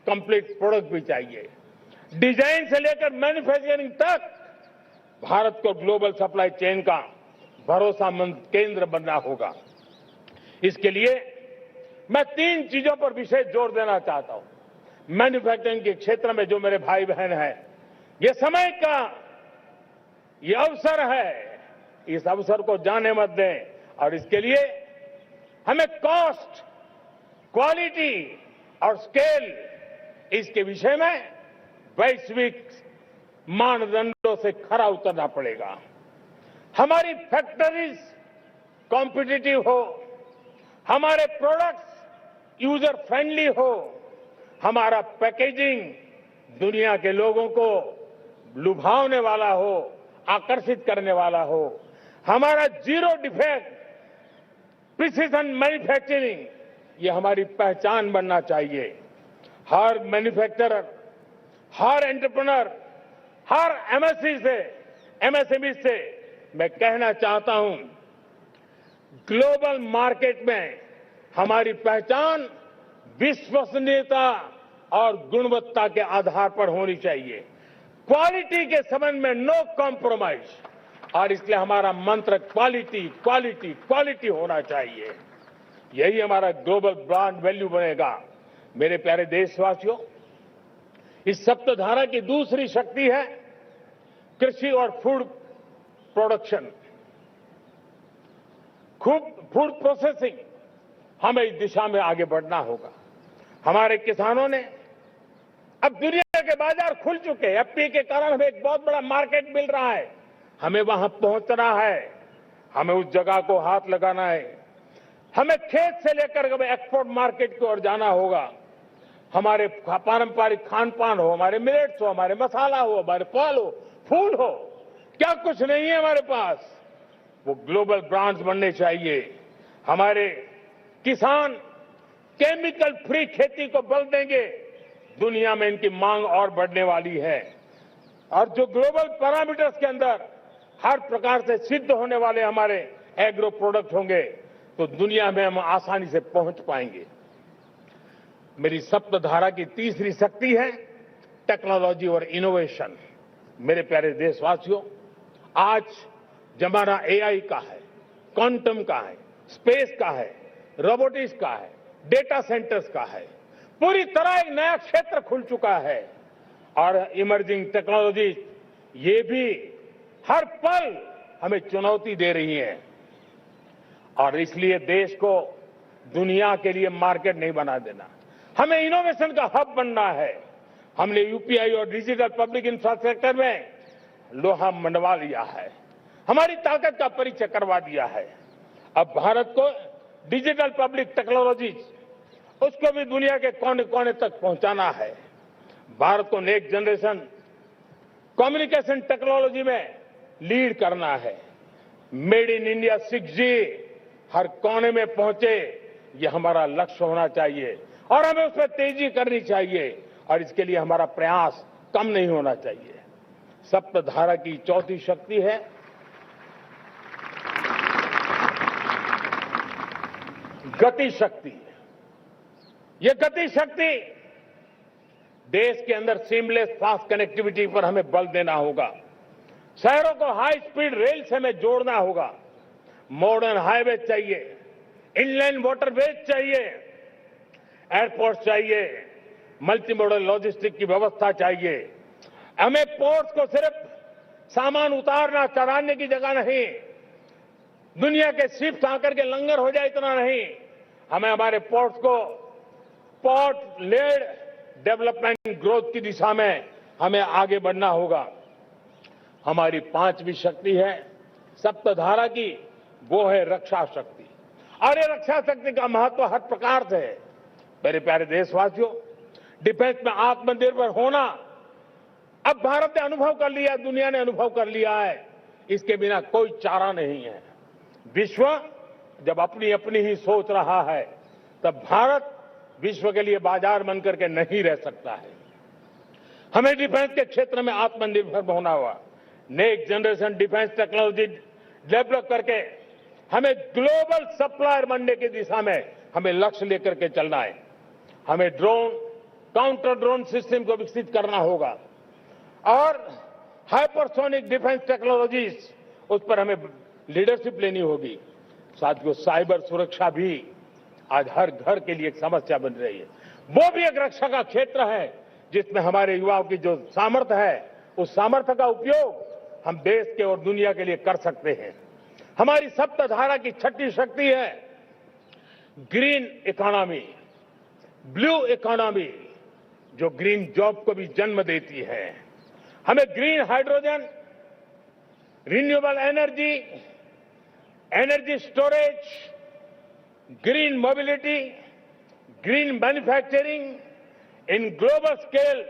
कंप्लीट प्रोडक्ट भी चाहिए। डिजाइन से लेकर मैन्युफैक्चरिंग तक भारत को ग्लोबल सप्लाई चेन का भरोसामंद केंद्र बनना होगा। इसके लिए मैं 3 चीजों पर विशेष जोर देना चाहता हूं। मैन्युफैक्चरिंग के क्षेत्र में जो मेरे भाई बहन हैं, ये समय का ये अवसर है, इस अवसर को जाने मत दें। और इसके लिए हमें कॉस्ट, क्वालिटी और स्केल, इसके विषय में वैश्विक मानदंडों से खरा उतरना पड़ेगा। हमारी फैक्ट्रीज कॉम्पिटिटिव हो, हमारे प्रोडक्ट्स यूजर फ्रेंडली हो, हमारा पैकेजिंग दुनिया के लोगों को लुभावने वाला हो, आकर्षित करने वाला हो, हमारा जीरो डिफेक्ट प्रिसिजन मैन्युफैक्चरिंग, ये हमारी पहचान बनना चाहिए। हर मैन्युफैक्चरर, हर एंटरप्रेन्योर, हर एमएसएमई से मैं कहना चाहता हूं, ग्लोबल मार्केट में हमारी पहचान विश्वसनीयता और गुणवत्ता के आधार पर होनी चाहिए। क्वालिटी के संबंध में नो कॉम्प्रोमाइज। और इसलिए हमारा मंत्र क्वालिटी, क्वालिटी, क्वालिटी होना चाहिए। यही हमारा ग्लोबल ब्रांड वैल्यू बनेगा। मेरे प्यारे देशवासियों, इस सप्तधारा की दूसरी शक्ति है कृषि और फूड प्रोडक्शन, फूड प्रोसेसिंग। हमें इस दिशा में आगे बढ़ना होगा। हमारे किसानों ने, अब दुनिया के बाजार खुल चुके हैं, एफपीए के कारण हमें एक बहुत बड़ा मार्केट मिल रहा है। हमें वहां पहुंचना है, हमें उस जगह को हाथ लगाना है। हमें खेत से लेकर के एक्सपोर्ट मार्केट की ओर जाना होगा। हमारे पारंपरिक खान पान हो, हमारे मिलेट्स हो, हमारे मसाला हो, हमारे फल हो, फूल हो, क्या कुछ नहीं है हमारे पास, वो ग्लोबल ब्रांड्स बनने चाहिए। हमारे किसान केमिकल फ्री खेती को बल देंगे। दुनिया में इनकी मांग और बढ़ने वाली है और जो ग्लोबल पैरामीटर्स के अंदर हर प्रकार से सिद्ध होने वाले हमारे एग्रो प्रोडक्ट होंगे तो दुनिया में हम आसानी से पहुंच पाएंगे। मेरी सप्तधारा की तीसरी शक्ति है टेक्नोलॉजी और इनोवेशन। मेरे प्यारे देशवासियों, आज जमाना एआई का है, क्वांटम का है, स्पेस का है, रोबोटिक्स का है, डेटा सेंटर्स का है। पूरी तरह एक नया क्षेत्र खुल चुका है और इमर्जिंग टेक्नोलॉजी ये भी हर पल हमें चुनौती दे रही है और इसलिए देश को दुनिया के लिए मार्केट नहीं बना देना, हमें इनोवेशन का हब बनना है। हमने यूपीआई और डिजिटल पब्लिक इंफ्रास्ट्रक्चर में लोहा मनवा लिया है, हमारी ताकत का परिचय करवा दिया है। अब भारत को डिजिटल पब्लिक टेक्नोलॉजीज उसको भी दुनिया के कोने कोने तक पहुंचाना है। भारत को नेक्स्ट जनरेशन कम्युनिकेशन टेक्नोलॉजी में लीड करना है। मेड इन इंडिया 6G हर कोने में पहुंचे, ये हमारा लक्ष्य होना चाहिए और हमें उसमें तेजी करनी चाहिए और इसके लिए हमारा प्रयास कम नहीं होना चाहिए। सप्तधारा की चौथी शक्ति है गति शक्ति। ये गति शक्ति देश के अंदर सीमलेस फास्ट कनेक्टिविटी पर हमें बल देना होगा। शहरों को हाई स्पीड रेल से हमें जोड़ना होगा। मॉडर्न हाईवे चाहिए, इनलैंड वाटरवेज चाहिए, एयरपोर्ट चाहिए, मल्टी मॉडल लॉजिस्टिक की व्यवस्था चाहिए। हमें पोर्ट्स को सिर्फ सामान उतारना चढ़ाने की जगह नहीं, दुनिया के शिप्स आकर के लंगर हो जाए इतना नहीं, हमें हमारे पोर्ट्स को पोर्ट लेड डेवलपमेंट ग्रोथ की दिशा में हमें आगे बढ़ना होगा। हमारी पांचवी शक्ति है सप्तधारा की, वो है रक्षा शक्ति। और ये रक्षा शक्ति का महत्व हर प्रकार से है। मेरे प्यारे देशवासियों, डिफेंस में आत्मनिर्भर होना अब भारत ने अनुभव कर लिया, दुनिया ने अनुभव कर लिया है। इसके बिना कोई चारा नहीं है। विश्व जब अपनी अपनी ही सोच रहा है, तब भारत विश्व के लिए बाजार बनकर के नहीं रह सकता है। हमें डिफेंस के क्षेत्र में आत्मनिर्भर होना होगा। Next generation defence technology develop करके हमें ग्लोबल सप्लायर बनने की दिशा में हमें लक्ष्य लेकर के चलना है। हमें ड्रोन, काउंटर ड्रोन सिस्टम को विकसित करना होगा और हाइपरसोनिक डिफेंस टेक्नोलॉजीज उस पर हमें लीडरशिप लेनी होगी। साथियों, साइबर सुरक्षा भी आज हर घर के लिए एक समस्या बन रही है। वो भी एक रक्षा का क्षेत्र है जिसमें हमारे युवाओं की जो सामर्थ्य है, उस सामर्थ्य का उपयोग हम देश के और दुनिया के लिए कर सकते हैं। हमारी सप्तधारा की छठी शक्ति है ग्रीन इकोनॉमी, ब्लू इकोनॉमी, जो ग्रीन जॉब को भी जन्म देती है। हमें green hydrogen, renewable energy, energy storage, green mobility, green manufacturing in global scale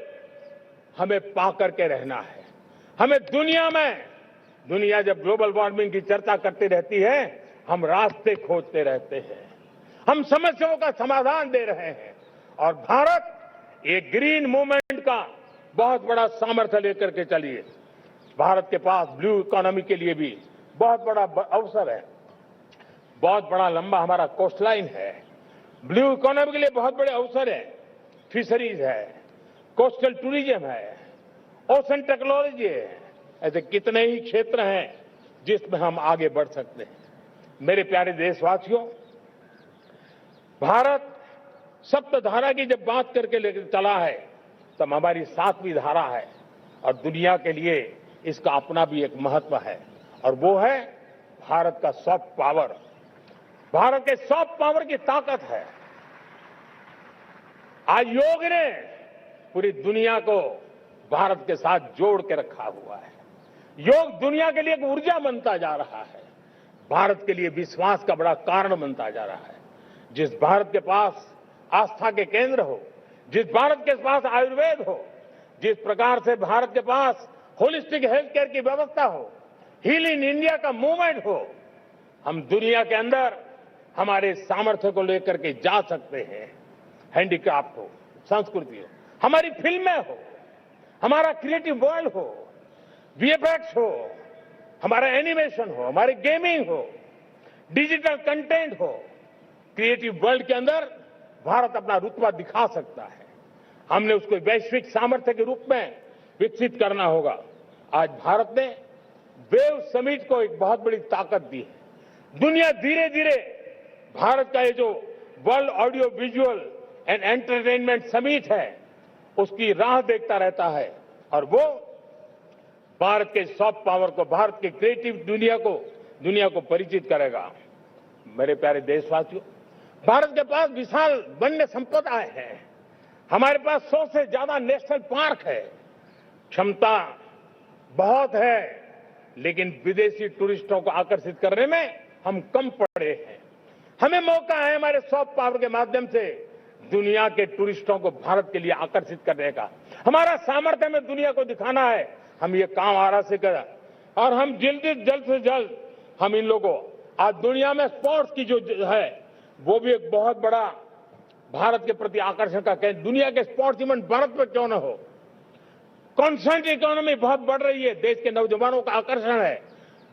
हमें पा करके रहना है। हमें दुनिया जब ग्लोबल वार्मिंग की चर्चा करती रहती है, हम रास्ते खोजते रहते हैं, हम समस्याओं का समाधान दे रहे हैं और भारत एक ग्रीन मूवमेंट का बहुत बड़ा सामर्थ्य लेकर के चलिए। भारत के पास ब्लू इकोनॉमी के लिए भी बहुत बड़ा अवसर है। बहुत बड़ा लंबा हमारा कोस्ट लाइन है। ब्लू इकोनॉमी के लिए बहुत बड़े अवसर है। फिशरीज है, कोस्टल टूरिज्म है, ओशन टेक्नोलॉजी है। ऐसे कितने ही क्षेत्र हैं जिसमें हम आगे बढ़ सकते हैं। मेरे प्यारे देशवासियों, भारत सप्तधारा की जब बात करके लेकर चला है, तब हमारी सातवीं धारा है और दुनिया के लिए इसका अपना भी एक महत्व है और वो है भारत का सॉफ्ट पावर। भारत के सॉफ्ट पावर की ताकत है। आज योग ने पूरी दुनिया को भारत के साथ जोड़ के रखा हुआ है। योग दुनिया के लिए एक ऊर्जा बनता जा रहा है, भारत के लिए विश्वास का बड़ा कारण बनता जा रहा है। जिस भारत के पास आस्था के केंद्र हो, जिस भारत के पास आयुर्वेद हो, जिस प्रकार से भारत के पास होलिस्टिक हेल्थ केयर की व्यवस्था हो, हील इन इंडिया का मूवमेंट हो, हम दुनिया के अंदर हमारे सामर्थ्य को लेकर के जा सकते हैं। हैंडीक्राफ्ट हो, संस्कृति हो, हमारी फिल्में हो, हमारा क्रिएटिव वर्ल्ड हो, वीएफएक्स हो, हमारा एनिमेशन हो, हमारी गेमिंग हो, डिजिटल कंटेंट हो, क्रिएटिव वर्ल्ड के अंदर भारत अपना रुतबा दिखा सकता है। हमने उसको वैश्विक सामर्थ्य के रूप में विकसित करना होगा। आज भारत ने वेव समिट को एक बहुत बड़ी ताकत दी है। दुनिया धीरे धीरे भारत का ये जो world audio visual and entertainment summit है, उसकी राह देखता रहता है और वो भारत के सॉफ्ट पावर को, भारत के क्रिएटिव दुनिया को परिचित करेगा। मेरे प्यारे देशवासियों, भारत के पास विशाल वन्य संपदाएं हैं। हमारे पास 100 से ज्यादा नेशनल पार्क है, क्षमता बहुत है, लेकिन विदेशी टूरिस्टों को आकर्षित करने में हम कम पड़े हैं। हमें मौका है हमारे सॉफ्ट पावर के माध्यम से दुनिया के टूरिस्टों को भारत के लिए आकर्षित करने का। हमारा सामर्थ्य हमें दुनिया को दिखाना है। हम ये काम आरा से करें और हम जल्द से जल्द हम इन लोगों आज दुनिया में स्पोर्ट्स की जो है वो भी एक बहुत बड़ा भारत के प्रति आकर्षण का केंद्र। दुनिया के स्पोर्ट्स इवेंट भारत में क्यों न हो। कॉन्स्टेंट इकोनॉमी बहुत बढ़ रही है, देश के नौजवानों का आकर्षण है।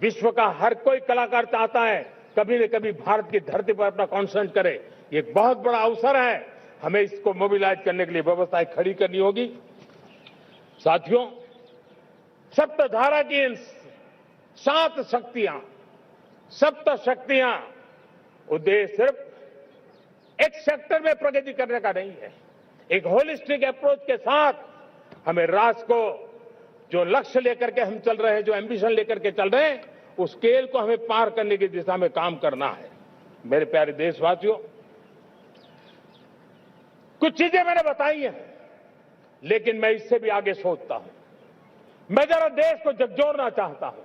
विश्व का हर कोई कलाकार चाहता है कभी न कभी भारत की धरती पर अपना कॉन्सर्ट करे। ये एक बहुत बड़ा अवसर है, हमें इसको मोबिलाइज करने के लिए व्यवस्थाएं खड़ी करनी होगी। साथियों, सप्तधारा की इन 7 शक्तियां उद्देश्य सिर्फ एक सेक्टर में प्रगति करने का नहीं है। एक होलिस्टिक अप्रोच के साथ हमें राष्ट्र को जो लक्ष्य लेकर के हम चल रहे हैं, जो एम्बिशन लेकर के चल रहे हैं, उस स्केल को हमें पार करने की दिशा में काम करना है। मेरे प्यारे देशवासियों, कुछ चीजें मैंने बताई हैं, लेकिन मैं इससे भी आगे सोचता हूं। मैं जरा देश को झकझोरना चाहता हूं।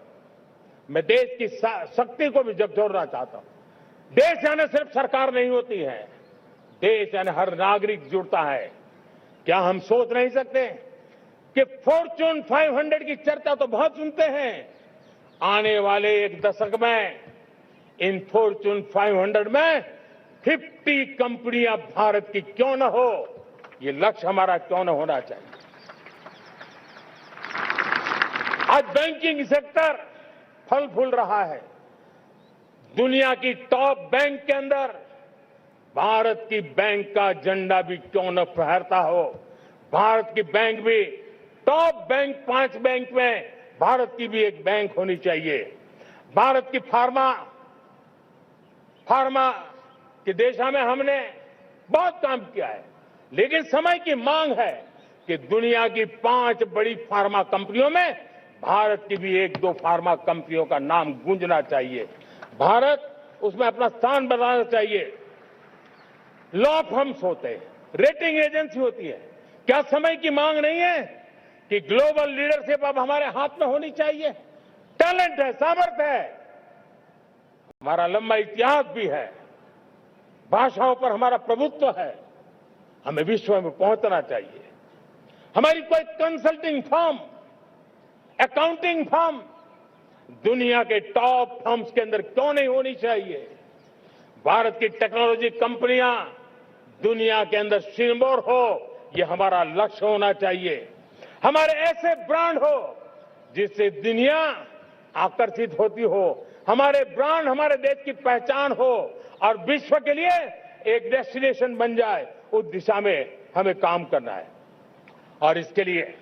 मैं देश की शक्ति को भी झकझोरना चाहता हूं। देश यानी सिर्फ सरकार नहीं होती है, देश यानी हर नागरिक जुड़ता है। क्या हम सोच नहीं सकते कि फॉर्च्यून 500 की चर्चा तो बहुत सुनते हैं, आने वाले एक दशक में इन फॉर्च्यून 500 में 50 कंपनियां भारत की क्यों न हो, ये लक्ष्य हमारा क्यों न होना चाहिए। आज बैंकिंग सेक्टर फल फूल रहा है। दुनिया की टॉप बैंक के अंदर भारत की बैंक का झंडा भी क्यों न फहरता हो। भारत की बैंक भी टॉप बैंक 5 बैंक में भारत की भी एक बैंक होनी चाहिए। भारत की फार्मा की दिशा में हमने बहुत काम किया है, लेकिन समय की मांग है कि दुनिया की 5 बड़ी फार्मा कंपनियों में भारत की भी 1-2 फार्मा कंपनियों का नाम गूंजना चाहिए। भारत उसमें अपना स्थान बनाना चाहिए। लॉ फर्म्स होते हैं, रेटिंग एजेंसी होती है। क्या समय की मांग नहीं है कि ग्लोबल लीडरशिप अब हमारे हाथ में होनी चाहिए। टैलेंट है, सामर्थ्य है, हमारा लंबा इतिहास भी है, भाषाओं पर हमारा प्रभुत्व है। हमें विश्व में पहुंचना चाहिए। हमारी कोई कंसल्टिंग फर्म, अकाउंटिंग फर्म दुनिया के टॉप फर्म्स के अंदर क्यों नहीं होनी चाहिए। भारत की टेक्नोलॉजी कंपनियां दुनिया के अंदर सिरमौर हो, ये हमारा लक्ष्य होना चाहिए। हमारे ऐसे ब्रांड हो जिससे दुनिया आकर्षित होती हो। हमारे ब्रांड हमारे देश की पहचान हो और विश्व के लिए एक डेस्टिनेशन बन जाए। उस दिशा में हमें काम करना है और इसके लिए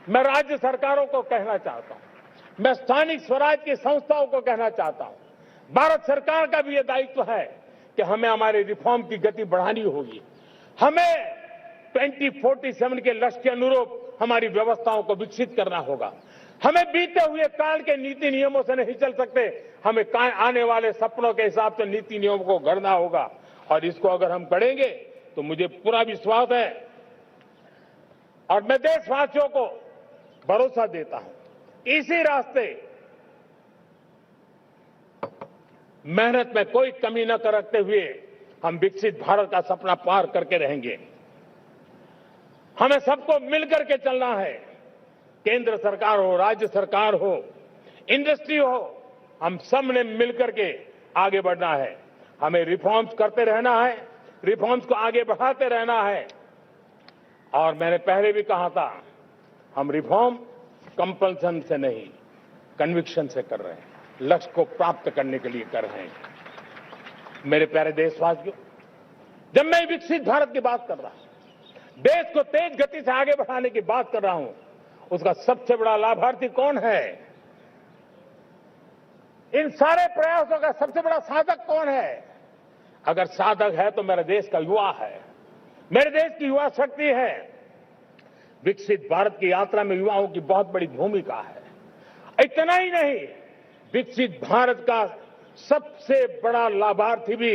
मैं राज्य सरकारों को कहना चाहता हूं, मैं स्थानिक स्वराज की संस्थाओं को कहना चाहता हूं, भारत सरकार का भी यह दायित्व है कि हमें हमारे रिफॉर्म की गति बढ़ानी होगी। हमें 2047 के लक्ष्य के अनुरूप हमारी व्यवस्थाओं को विकसित करना होगा। हमें बीते हुए काल के नीति नियमों से नहीं चल सकते। हमें आने वाले सपनों के हिसाब से नीति नियमों को गढ़ना होगा और इसको अगर हम करेंगे तो मुझे पूरा विश्वास है और मैं देशवासियों को भरोसा देता हूं, इसी रास्ते मेहनत में कोई कमी न करते हुए हम विकसित भारत का सपना पार करके रहेंगे। हमें सबको मिलकर के चलना है। केंद्र सरकार हो, राज्य सरकार हो, इंडस्ट्री हो, हम सब ने मिलकर के आगे बढ़ना है। हमें रिफॉर्म्स करते रहना है, रिफॉर्म्स को आगे बढ़ाते रहना है। और मैंने पहले भी कहा था, हम रिफॉर्म कंपल्सन से नहीं, कन्विक्शन से कर रहे हैं, लक्ष्य को प्राप्त करने के लिए कर रहे हैं। मेरे प्यारे देशवासियों, जब मैं विकसित भारत की बात कर रहा हूं, देश को तेज गति से आगे बढ़ाने की बात कर रहा हूं, उसका सबसे बड़ा लाभार्थी कौन है? इन सारे प्रयासों का सबसे बड़ा साधक कौन है? अगर साधक है तो मेरे देश का युवा है, मेरे देश की युवा शक्ति है। विकसित भारत की यात्रा में युवाओं की बहुत बड़ी भूमिका है। इतना ही नहीं, विकसित भारत का सबसे बड़ा लाभार्थी भी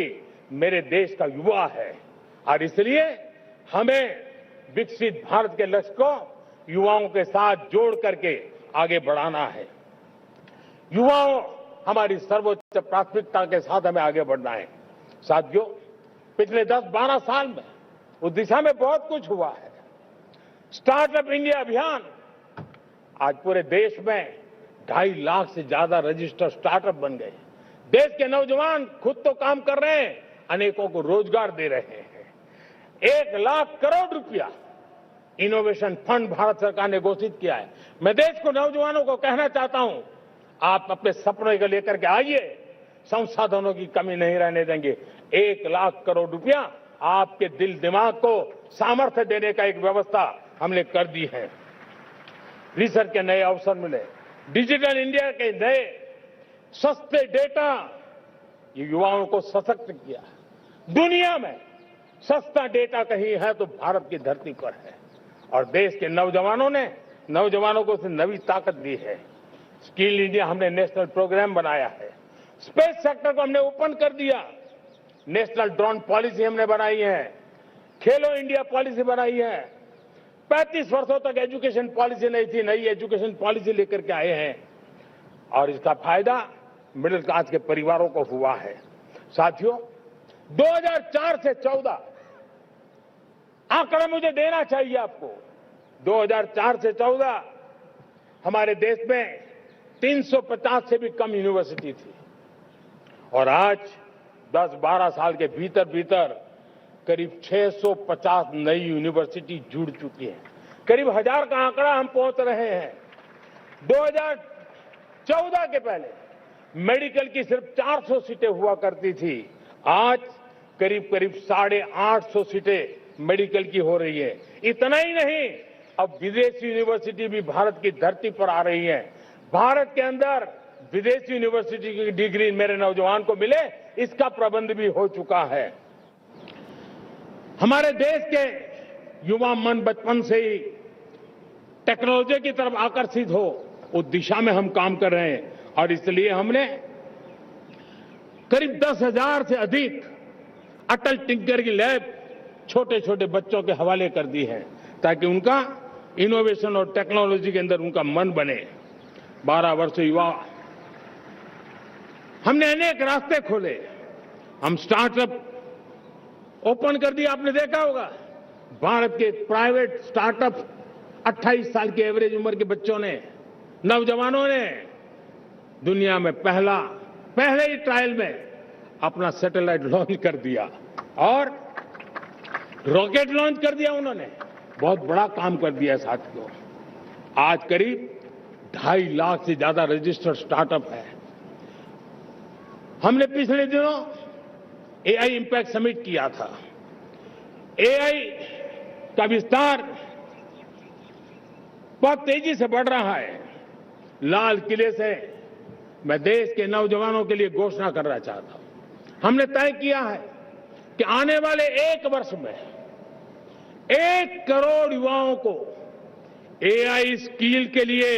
मेरे देश का युवा है और इसलिए हमें विकसित भारत के लक्ष्य को युवाओं के साथ जोड़ करके आगे बढ़ाना है। युवाओं हमारी सर्वोच्च प्राथमिकता के साथ हमें आगे बढ़ना है। साथियों, पिछले 10-12 साल में उस दिशा में बहुत कुछ हुआ है। स्टार्टअप इंडिया अभियान, आज पूरे देश में 2.5 लाख से ज्यादा रजिस्टर्ड स्टार्टअप बन गए। देश के नौजवान खुद तो काम कर रहे हैं, अनेकों को रोजगार दे रहे हैं। 1 लाख करोड़ रुपया इनोवेशन फंड भारत सरकार ने घोषित किया है। मैं देश को, नौजवानों को कहना चाहता हूं, आप अपने सपने को लेकर के आइए, संसाधनों की कमी नहीं रहने देंगे। 1 लाख करोड़ रुपया आपके दिल दिमाग को सामर्थ्य देने का एक व्यवस्था हमने कर दी है। रिसर्च के नए अवसर मिले, डिजिटल इंडिया के नए सस्ते डेटा, ये युवाओं को सशक्त किया। दुनिया में सस्ता डेटा कहीं है तो भारत की धरती पर है, और देश के नौजवानों को नई ताकत दी है। स्किल इंडिया हमने नेशनल प्रोग्राम बनाया है। स्पेस सेक्टर को हमने ओपन कर दिया। नेशनल ड्रोन पॉलिसी हमने बनाई है। खेलो इंडिया पॉलिसी बनाई है। 35 वर्षों तक एजुकेशन पॉलिसी नहीं थी, नई एजुकेशन पॉलिसी लेकर के आए हैं, और इसका फायदा मिडिल क्लास के परिवारों को हुआ है। साथियों, 2004 से 14 आंकड़ा मुझे देना चाहिए आपको। 2004 से 14 हमारे देश में 350 से भी कम यूनिवर्सिटी थी, और आज 10-12 साल के भीतर भीतर करीब 650 नई यूनिवर्सिटी जुड़ चुकी है। करीब 1000 का आंकड़ा हम पहुंच रहे हैं। 2014 के पहले मेडिकल की सिर्फ 400 सीटें हुआ करती थी, आज करीब 850 सीटें मेडिकल की हो रही है। इतना ही नहीं, अब विदेशी यूनिवर्सिटी भी भारत की धरती पर आ रही है। भारत के अंदर विदेशी यूनिवर्सिटी की डिग्री मेरे नौजवान को मिले, इसका प्रबंध भी हो चुका है। हमारे देश के युवा मन बचपन से ही टेक्नोलॉजी की तरफ आकर्षित हो, उस दिशा में हम काम कर रहे हैं, और इसलिए हमने करीब 10,000 से अधिक अटल टिंकरिंग लैब छोटे छोटे बच्चों के हवाले कर दी है, ताकि उनका इनोवेशन और टेक्नोलॉजी के अंदर उनका मन बने। 12 वर्ष युवा, हमने अनेक रास्ते खोले। हम स्टार्टअप ओपन कर दिया। आपने देखा होगा, भारत के प्राइवेट स्टार्टअप 28 साल की एवरेज उम्र के बच्चों ने, नौजवानों ने दुनिया में पहले ही ट्रायल में अपना सैटेलाइट लॉन्च कर दिया और रॉकेट लॉन्च कर दिया। उन्होंने बहुत बड़ा काम कर दिया साथियों। आज करीब 2.5 लाख से ज्यादा रजिस्टर्ड स्टार्टअप है। हमने पिछले दिनों एआई इंपैक्ट समिट किया था। एआई का विस्तार बहुत तेजी से बढ़ रहा है। लाल किले से मैं देश के नौजवानों के लिए घोषणा करना चाहता हूं। हमने तय किया है कि आने वाले 1 वर्ष में 1 करोड़ युवाओं को एआई स्किल के लिए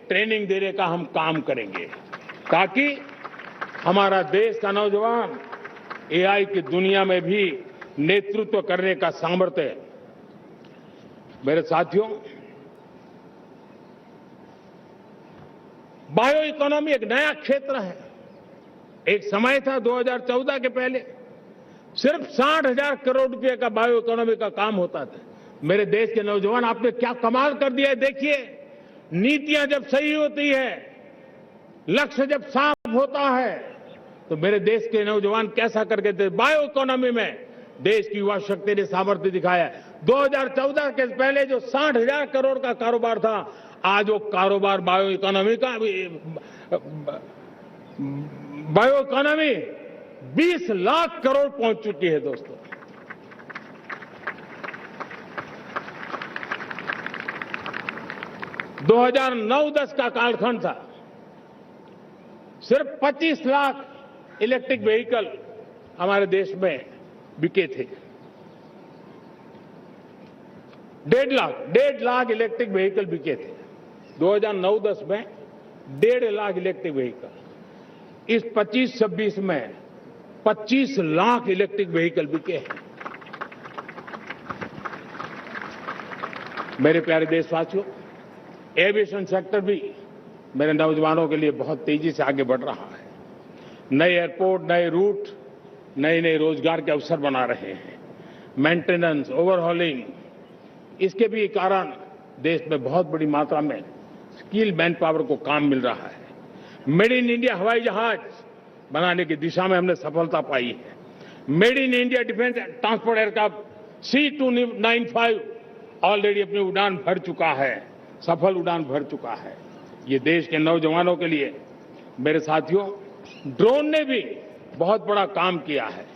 ट्रेनिंग देने का हम काम करेंगे, ताकि हमारा देश का नौजवान एआई की दुनिया में भी नेतृत्व करने का सामर्थ्य। मेरे साथियों, बायो इकोनॉमी एक नया क्षेत्र है। एक समय था 2014 के पहले सिर्फ 60,000 करोड़ रुपए का बायो इकोनॉमी का काम होता था। मेरे देश के नौजवान, आपने क्या कमाल कर दिया है। देखिए, नीतियां जब सही होती है, लक्ष्य जब साफ होता है, तो मेरे देश के नौजवान कैसा करके थे। बायो इकोनॉमी में देश की युवा शक्ति ने सामर्थ्य दिखाया। 2014 के पहले जो 60,000 करोड़ का कारोबार था, आज वो कारोबार बायो इकोनॉमी 20 लाख करोड़ पहुंच चुकी है। दोस्तों, दो 2009-10 का कालखंड था, सिर्फ 25 लाख इलेक्ट्रिक व्हीकल हमारे देश में बिके थे। 1.5 लाख इलेक्ट्रिक व्हीकल बिके थे 2009-10 में। 1.5 लाख इलेक्ट्रिक व्हीकल। इस 25-26 में 25 लाख इलेक्ट्रिक व्हीकल बिके हैं। मेरे प्यारे देशवासियों, एविएशन सेक्टर भी मेरे नौजवानों के लिए बहुत तेजी से आगे बढ़ रहा है। नए एयरपोर्ट, नए रूट, नए नए रोजगार के अवसर बना रहे हैं। मेंटेनेंस, ओवरहॉलिंग, इसके भी कारण देश में बहुत बड़ी मात्रा में स्किल मैन पावर को काम मिल रहा है। मेड इन इंडिया हवाई जहाज बनाने की दिशा में हमने सफलता पाई है। Made in India defence transport aircraft C295 already अपनी उड़ान भर चुका है, सफल उड़ान भर चुका है। ये देश के नौजवानों के लिए, मेरे साथियों, ड्रोन ने भी बहुत बड़ा काम किया है।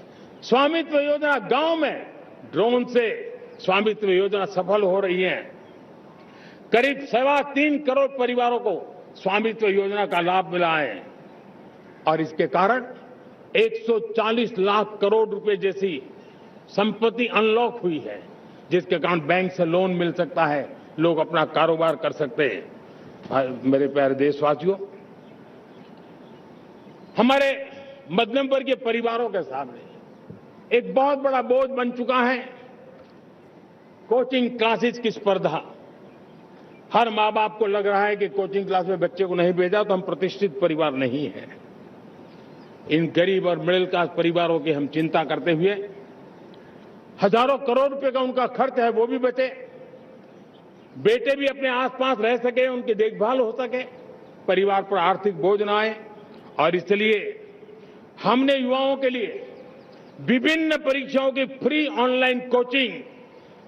स्वामित्व योजना, गांव में ड्रोन से स्वामित्व योजना सफल हो रही है। करीब 3.25 करोड़ परिवारों को स्वामित्व योजना का लाभ मिला है और इसके कारण 140 लाख करोड़ रुपए जैसी संपत्ति अनलॉक हुई है, जिसके कारण बैंक से लोन मिल सकता है, लोग अपना कारोबार कर सकते हैं। मेरे प्यारे देशवासियों, हमारे मध्यम वर्गीय परिवारों के सामने एक बहुत बड़ा बोझ बन चुका है कोचिंग क्लासेस की स्पर्धा। हर माँ बाप को लग रहा है कि कोचिंग क्लास में बच्चे को नहीं भेजा तो हम प्रतिष्ठित परिवार नहीं है। इन गरीब और मिडिल क्लास परिवारों की हम चिंता करते हुए हजारों करोड़ रुपए का उनका खर्च है वो भी बचे, बेटे भी अपने आसपास रह सके, उनकी देखभाल हो सके, परिवार पर आर्थिक बोझ न आए। और इसलिए हमने युवाओं के लिए विभिन्न परीक्षाओं की फ्री ऑनलाइन कोचिंग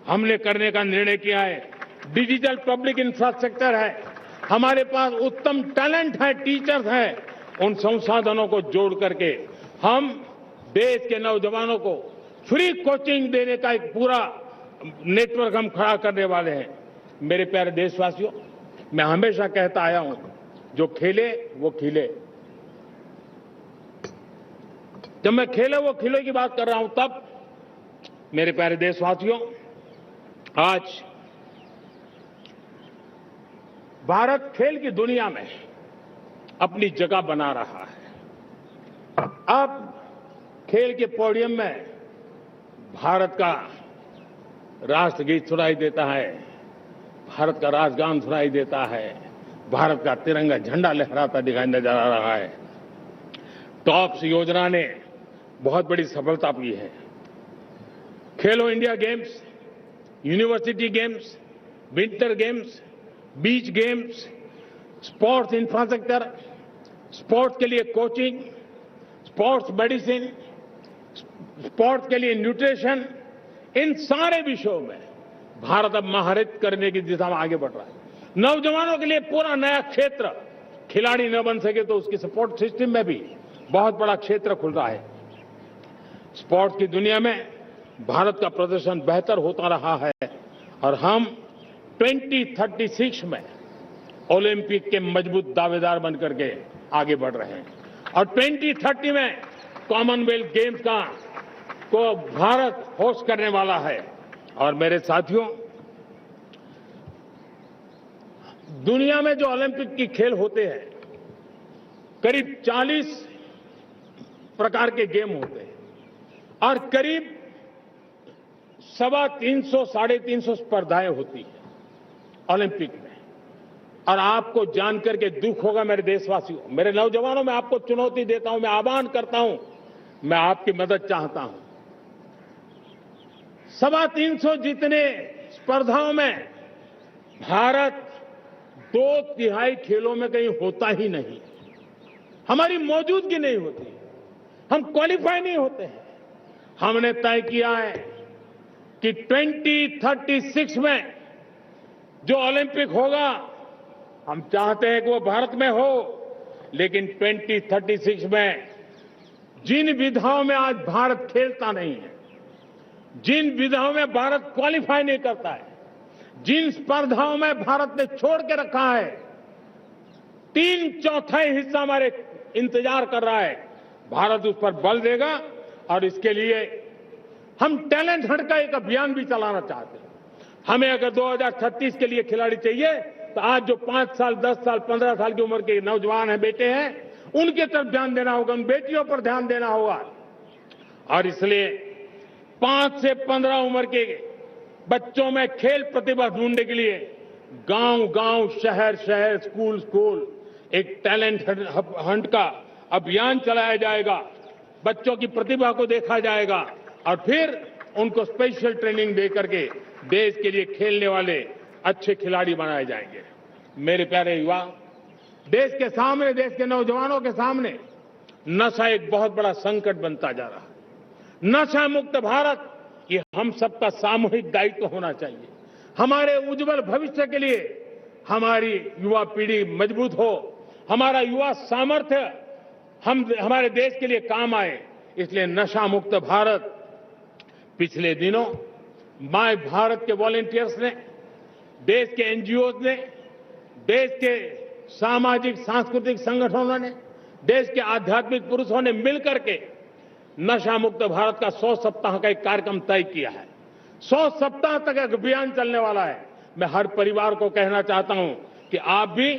हमने करने का निर्णय किया है। डिजिटल पब्लिक इंफ्रास्ट्रक्चर है, हमारे पास उत्तम टैलेंट है, टीचर्स हैं, उन संसाधनों को जोड़ करके हम देश के नौजवानों को फ्री कोचिंग देने का एक पूरा नेटवर्क हम खड़ा करने वाले हैं। मेरे प्यारे देशवासियों, मैं हमेशा कहता आया हूं, जो खेले वो खिले। जब मैं खेले वो खिले की बात कर रहा हूं, तब मेरे प्यारे देशवासियों, आज भारत खेल की दुनिया में अपनी जगह बना रहा है। अब खेल के पोडियम में भारत का राष्ट्रगीत सुनाई देता है, भारत का राष्ट्रगान सुनाई देता है, भारत का तिरंगा झंडा लहराता दिखाई नजर आ रहा है। टॉप्स योजना ने बहुत बड़ी सफलता पाई है। खेलो India games, university games, winter games, beach games, sports infrastructure, sports के लिए कोचिंग, स्पोर्ट्स मेडिसिन, स्पोर्ट्स के लिए न्यूट्रिशन, इन सारे विषयों में भारत अब महारत करने की दिशा में आगे बढ़ रहा है। नौजवानों के लिए पूरा नया क्षेत्र, खिलाड़ी न बन सके तो उसकी सपोर्ट सिस्टम में भी बहुत बड़ा क्षेत्र खुल रहा है। स्पोर्ट्स की दुनिया में भारत का प्रदर्शन बेहतर होता रहा है और हम 2036 में ओलंपिक के मजबूत दावेदार बनकर के आगे बढ़ रहे हैं और 2030 में कॉमनवेल्थ गेम्स को भारत होस्ट करने वाला है। और मेरे साथियों, दुनिया में जो ओलंपिक की खेल होते हैं, करीब 40 प्रकार के गेम होते हैं और करीब 350 साढ़े 350 स्पर्धाएं होती हैं ओलंपिक में। और आपको जानकर के दुख होगा मेरे देशवासियों, मेरे नौजवानों, मैं आपको चुनौती देता हूं, मैं आह्वान करता हूं, मैं आपकी मदद चाहता हूं। 350 जितने स्पर्धाओं में भारत 2/3 खेलों में कहीं होता ही नहीं, हमारी मौजूदगी नहीं होती, हम क्वालिफाई नहीं होते हैं। हमने तय किया है कि 2036 में जो ओलंपिक होगा, हम चाहते हैं कि वो भारत में हो, लेकिन 2036 में जिन विधाओं में आज भारत खेलता नहीं है, जिन विधाओं में भारत क्वालिफाई नहीं करता है, जिन स्पर्धाओं में भारत ने छोड़ के रखा है, 3/4 हिस्सा हमारे इंतजार कर रहा है। भारत उस पर बल देगा और इसके लिए हम टैलेंट हंट का एक अभियान भी चलाना चाहते हैं। हमें अगर 2036 के लिए खिलाड़ी चाहिए तो आज जो 5 साल, 10 साल, 15 साल की उम्र के नौजवान हैं, बेटे हैं, उनके तरफ ध्यान देना होगा, उन बेटियों पर ध्यान देना होगा। और इसलिए 5 से 15 उम्र के बच्चों में खेल प्रतिभा ढूंढने के लिए गांव-गांव, शहर-शहर, स्कूल-स्कूल एक टैलेंट हंट का अभियान चलाया जाएगा। बच्चों की प्रतिभा को देखा जाएगा और फिर उनको स्पेशल ट्रेनिंग दे करके देश के लिए खेलने वाले अच्छे खिलाड़ी बनाए जाएंगे। मेरे प्यारे युवा, देश के सामने, देश के नौजवानों के सामने नशा एक बहुत बड़ा संकट बनता जा रहा है। नशा मुक्त भारत ये हम सबका सामूहिक दायित्व होना चाहिए। हमारे उज्जवल भविष्य के लिए हमारी युवा पीढ़ी मजबूत हो, हमारा युवा सामर्थ्य हमारे देश के लिए काम आए, इसलिए नशा मुक्त भारत। पिछले दिनों माय भारत के वॉलंटियर्स ने, देश के एनजीओ ने, देश के सामाजिक सांस्कृतिक संगठनों ने, देश के आध्यात्मिक पुरुषों ने मिलकर के नशा मुक्त भारत का 100 सप्ताह का एक कार्यक्रम तय किया है। 100 सप्ताह तक एक अभियान चलने वाला है। मैं हर परिवार को कहना चाहता हूं कि आप भी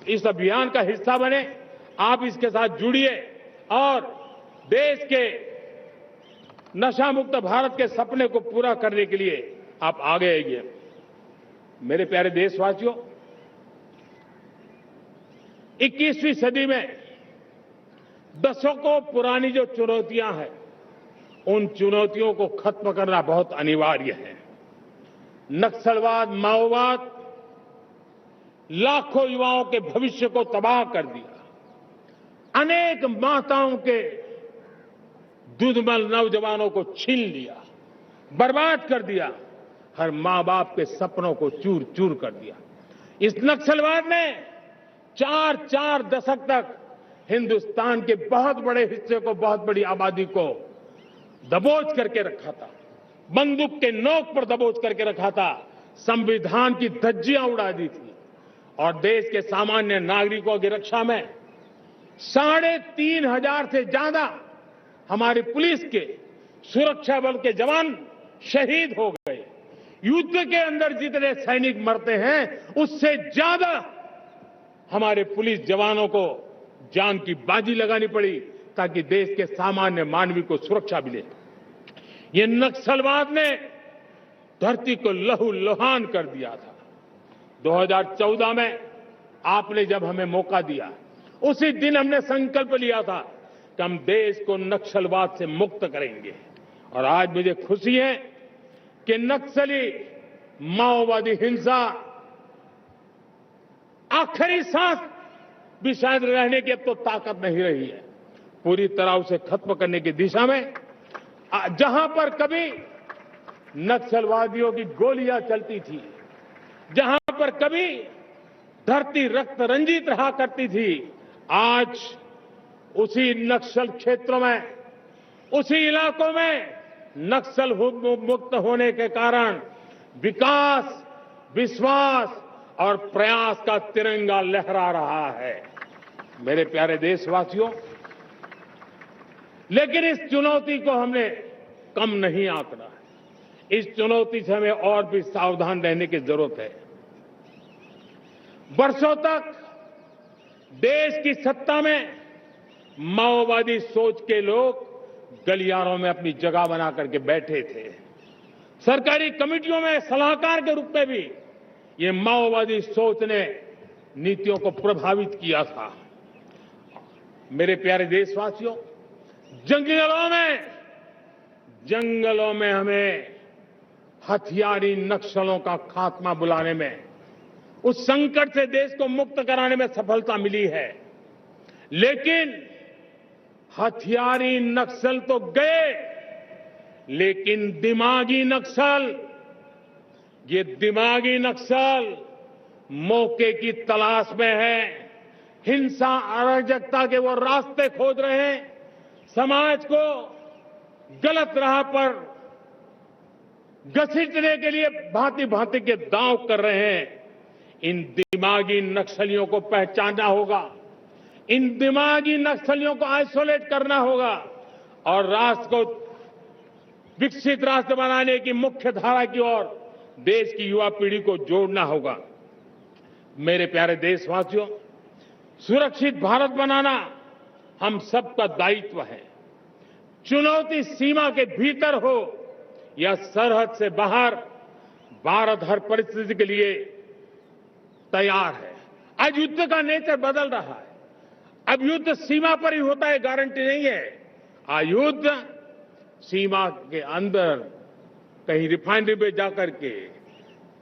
इस अभियान का हिस्सा बने, आप इसके साथ जुड़िए और देश के नशा मुक्त भारत के सपने को पूरा करने के लिए आप आगे आइए। मेरे प्यारे देशवासियों, 21वीं सदी में दशकों पुरानी जो चुनौतियां हैं, उन चुनौतियों को खत्म करना बहुत अनिवार्य है। नक्सलवाद, माओवाद लाखों युवाओं के भविष्य को तबाह कर दिया। अनेक माताओं के दूधमल नौजवानों को छीन लिया, बर्बाद कर दिया। हर मां बाप के सपनों को चूर चूर कर दिया। इस नक्सलवाद ने 4 दशक तक हिंदुस्तान के बहुत बड़े हिस्से को, बहुत बड़ी आबादी को दबोच करके रखा था, बंदूक के नोक पर दबोच करके रखा था, संविधान की धज्जियां उड़ा दी थी और देश के सामान्य नागरिकों की रक्षा में 3,500 से ज्यादा हमारी पुलिस के, सुरक्षा बल के जवान शहीद हो गए। युद्ध के अंदर जितने सैनिक मरते हैं, उससे ज्यादा हमारे पुलिस जवानों को जान की बाजी लगानी पड़ी ताकि देश के सामान्य मानवी को सुरक्षा मिले। ये नक्सलवाद ने धरती को लहूलुहान कर दिया था। 2014 में आपने जब हमें मौका दिया, उसी दिन हमने संकल्प लिया था कि हम देश को नक्सलवाद से मुक्त करेंगे। और आज मुझे खुशी है कि नक्सली माओवादी हिंसा आखिरी सांस भी शायद रहने की अब तो ताकत नहीं रही है। पूरी तरह उसे खत्म करने की दिशा में जहां पर कभी नक्सलवादियों की गोलियां चलती थी, जहां पर कभी धरती रक्त रंजित रहा करती थी, आज उसी नक्सल क्षेत्रों में, उसी इलाकों में नक्सल मुक्त होने के कारण विकास, विश्वास और प्रयास का तिरंगा लहरा रहा है। मेरे प्यारे देशवासियों, लेकिन इस चुनौती को हमने कम नहीं आंकना है। इस चुनौती से हमें और भी सावधान रहने की जरूरत है। वर्षों तक देश की सत्ता में माओवादी सोच के लोग गलियारों में अपनी जगह बना करके बैठे थे। सरकारी कमेटियों में सलाहकार के रूप में भी ये माओवादी सोच ने नीतियों को प्रभावित किया था। मेरे प्यारे देशवासियों, जंगलों में हमें हथियारी नक्सलों का खात्मा बुलाने में, उस संकट से देश को मुक्त कराने में सफलता मिली है। लेकिन हथियारी नक्सल तो गए, लेकिन दिमागी नक्सल, ये दिमागी नक्सल मौके की तलाश में है। हिंसा, अराजकता के वो रास्ते खोज रहे हैं, समाज को गलत राह पर घसीटने के लिए भांति भांति के दांव कर रहे हैं। इन दिमागी नक्सलियों को पहचानना होगा, इन दिमागी नक्सलियों को आइसोलेट करना होगा और राष्ट्र को विकसित राष्ट्र बनाने की मुख्य धारा की ओर देश की युवा पीढ़ी को जोड़ना होगा। मेरे प्यारे देशवासियों, सुरक्षित भारत बनाना हम सबका दायित्व है। चुनौती सीमा के भीतर हो या सरहद से बाहर, भारत हर परिस्थिति के लिए तैयार है। आज युद्ध का नेचर बदल रहा है। अब युद्ध सीमा पर ही होता है, गारंटी नहीं है। आज युद्ध सीमा के अंदर कहीं रिफाइनरी पे जाकर के,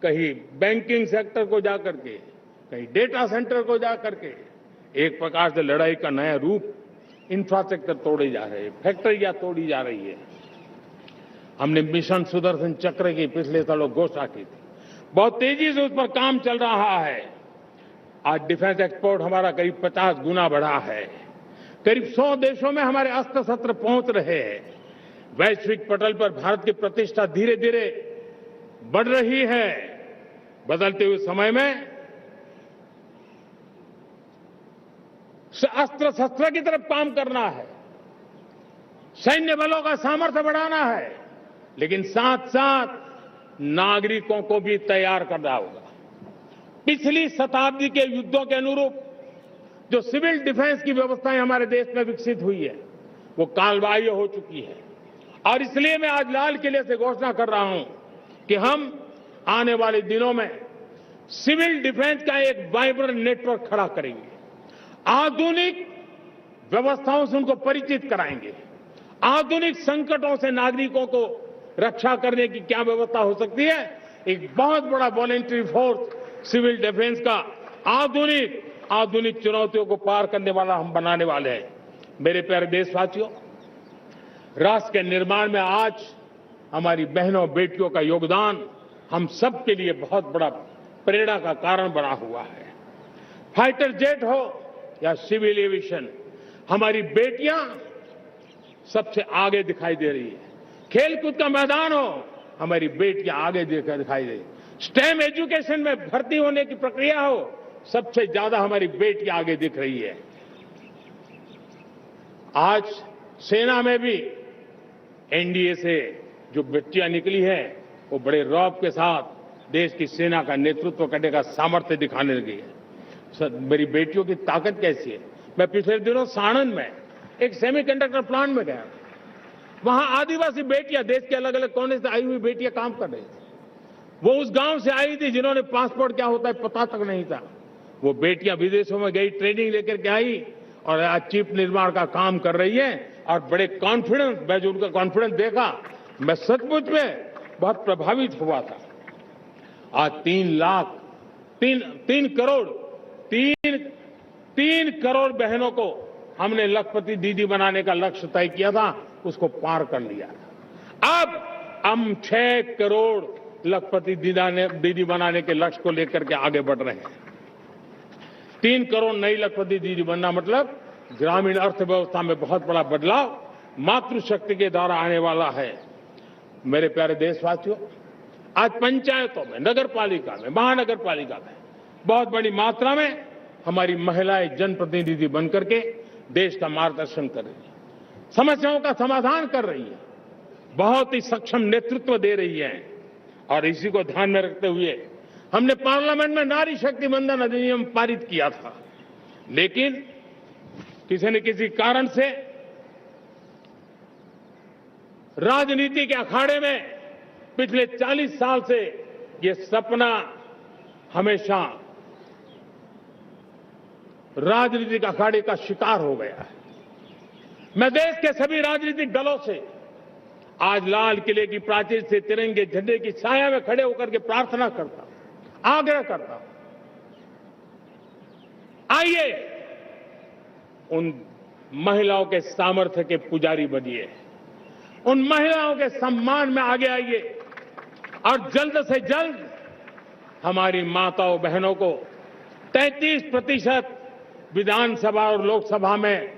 कहीं बैंकिंग सेक्टर को जाकर के, कहीं डेटा सेंटर को जाकर के, एक प्रकार से लड़ाई का नया रूप, इंफ्रास्ट्रक्चर तोड़े जा रहे हैं, फैक्ट्रियां तोड़ी जा रही है। हमने मिशन सुदर्शन चक्र की पिछले सालों घोषणा की थी, बहुत तेजी से उस पर काम चल रहा है। आज डिफेंस एक्सपोर्ट हमारा करीब 50 गुना बढ़ा है। करीब 100 देशों में हमारे अस्त्र शस्त्र पहुंच रहे हैं। वैश्विक पटल पर भारत की प्रतिष्ठा धीरे धीरे बढ़ रही है। बदलते हुए समय में अस्त्र शस्त्र की तरफ काम करना है, सैन्य बलों का सामर्थ्य बढ़ाना है, लेकिन साथ साथ नागरिकों को भी तैयार करना होगा। पिछली शताब्दी के युद्धों के अनुरूप जो सिविल डिफेंस की व्यवस्थाएं हमारे देश में विकसित हुई है, वो कालबाह्य हो चुकी है। और इसलिए मैं आज लाल किले से घोषणा कर रहा हूं कि हम आने वाले दिनों में सिविल डिफेंस का एक वाइब्रेंट नेटवर्क खड़ा करेंगे। आधुनिक व्यवस्थाओं से उनको परिचित कराएंगे। आधुनिक संकटों से नागरिकों को रक्षा करने की क्या व्यवस्था हो सकती है, एक बहुत बड़ा वॉलंटरी फोर्स सिविल डिफेंस का आधुनिक चुनौतियों को पार करने वाला हम बनाने वाले हैं। मेरे प्यारे देशवासियों, राष्ट्र के निर्माण में आज हमारी बहनों बेटियों का योगदान हम सब के लिए बहुत बड़ा प्रेरणा का कारण बना हुआ है। फाइटर जेट हो या सिविल एविएशन, हमारी बेटियां सबसे आगे दिखाई दे रही है। खेलकूद का मैदान हो, हमारी बेटियां आगे दिखाई दे रही। स्टेम एजुकेशन में भर्ती होने की प्रक्रिया हो, सबसे ज्यादा हमारी बेटियां आगे दिख रही है। आज सेना में भी एनडीए से जो बच्चियां निकली हैं, वो बड़े रौब के साथ देश की सेना का नेतृत्व करने का सामर्थ्य दिखाने लगी है। मेरी बेटियों की ताकत कैसी है। मैं पिछले दिनों साणंद में एक सेमीकंडक्टर प्लांट में गया। वहां आदिवासी बेटियां, देश के अलग अलग कोने से आई हुई बेटियां काम कर रही थी। वो उस गांव से आई थी जिन्होंने पासपोर्ट क्या होता है पता तक नहीं था। वो बेटियां विदेशों में गई, ट्रेनिंग लेकर के आई और आज चिप निर्माण का काम कर रही है और बड़े कॉन्फिडेंस, मैं जो उनका कॉन्फिडेंस देखा, मैं सचमुच में बहुत प्रभावित हुआ था। आज 3 करोड़ बहनों को हमने लखपति दीदी बनाने का लक्ष्य तय किया था, उसको पार कर लिया। अब हम 6 करोड़ लखपति दीदी बनाने के लक्ष्य को लेकर के आगे बढ़ रहे हैं। 3 करोड़ नई लखपति दीदी बनना मतलब ग्रामीण अर्थव्यवस्था में बहुत बड़ा बदलाव मातृशक्ति के द्वारा आने वाला है। मेरे प्यारे देशवासियों, आज पंचायतों में, नगर पालिका में, महानगर पालिका में बहुत बड़ी मात्रा में हमारी महिलाएं जनप्रतिनिधि बनकर के देश का मार्गदर्शन कर रही है, समस्याओं का समाधान कर रही है, बहुत ही सक्षम नेतृत्व दे रही है। और इसी को ध्यान में रखते हुए हमने पार्लियामेंट में नारी शक्ति वंदन अधिनियम पारित किया था, लेकिन किसी न किसी कारण से राजनीति के अखाड़े में पिछले 40 साल से ये सपना हमेशा राजनीतिक अखाड़े का शिकार हो गया है। मैं देश के सभी राजनीतिक दलों से आज लाल किले की प्राचीर से तिरंगे झंडे की छाया में खड़े होकर के प्रार्थना करता हूं, आग्रह करता हूं, आइए उन महिलाओं के सामर्थ्य के पुजारी बनिए, उन महिलाओं के सम्मान में आगे आइए और जल्द से जल्द हमारी माताओं बहनों को 33% विधानसभा और लोकसभा में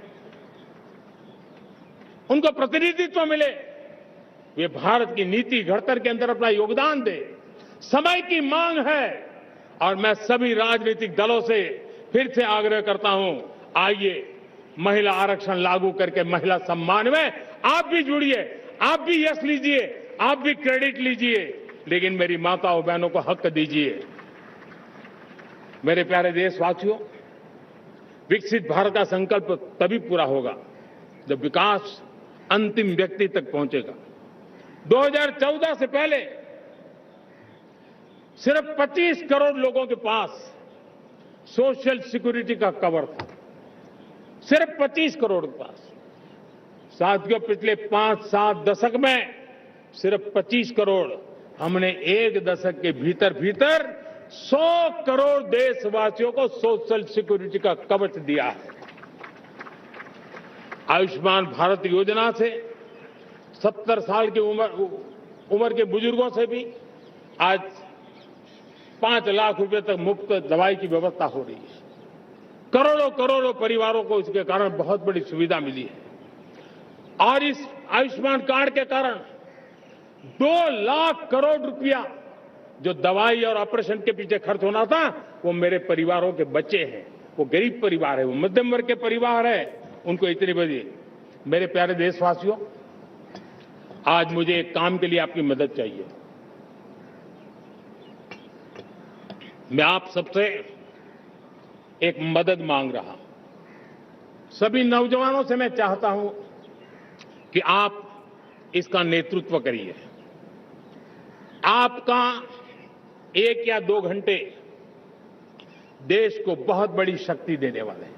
उनको प्रतिनिधित्व मिले। वे भारत की नीति घड़तर के अंदर अपना योगदान दे। समय की मांग है और मैं सभी राजनीतिक दलों से फिर से आग्रह करता हूं, आइए महिला आरक्षण लागू करके महिला सम्मान में आप भी जुड़िए, आप भी यश लीजिए, आप भी क्रेडिट लीजिए, लेकिन मेरी माताओं बहनों को हक दीजिए। मेरे प्यारे देशवासियों, विकसित भारत का संकल्प तभी पूरा होगा जब विकास अंतिम व्यक्ति तक पहुंचेगा। 2014 से पहले सिर्फ 25 करोड़ लोगों के पास सोशल सिक्योरिटी का कवर था, सिर्फ 25 करोड़ के पास। साथियों, पिछले 5-7 दशक में सिर्फ 25 करोड़, हमने एक दशक के भीतर भीतर 100 करोड़ देशवासियों को सोशल सिक्योरिटी का कवच दिया है। आयुष्मान भारत योजना से 70 साल की उम्र के बुजुर्गों से भी आज 5 लाख रुपए तक मुफ्त दवाई की व्यवस्था हो रही है। करोड़ों करोड़ों परिवारों को इसके कारण बहुत बड़ी सुविधा मिली है। और इस आयुष्मान कार्ड के कारण 2 लाख करोड़ रुपया जो दवाई और ऑपरेशन के पीछे खर्च होना था, वो मेरे परिवारों के बच्चे हैं। वो गरीब परिवार है, वो मध्यम वर्ग के परिवार है, उनको इतनी बड़ी। मेरे प्यारे देशवासियों, आज मुझे एक काम के लिए आपकी मदद चाहिए। मैं आप सबसे एक मदद मांग रहा हूं। सभी नौजवानों से मैं चाहता हूं कि आप इसका नेतृत्व करिए। आपका 1 या 2 घंटे देश को बहुत बड़ी शक्ति देने वाले हैं।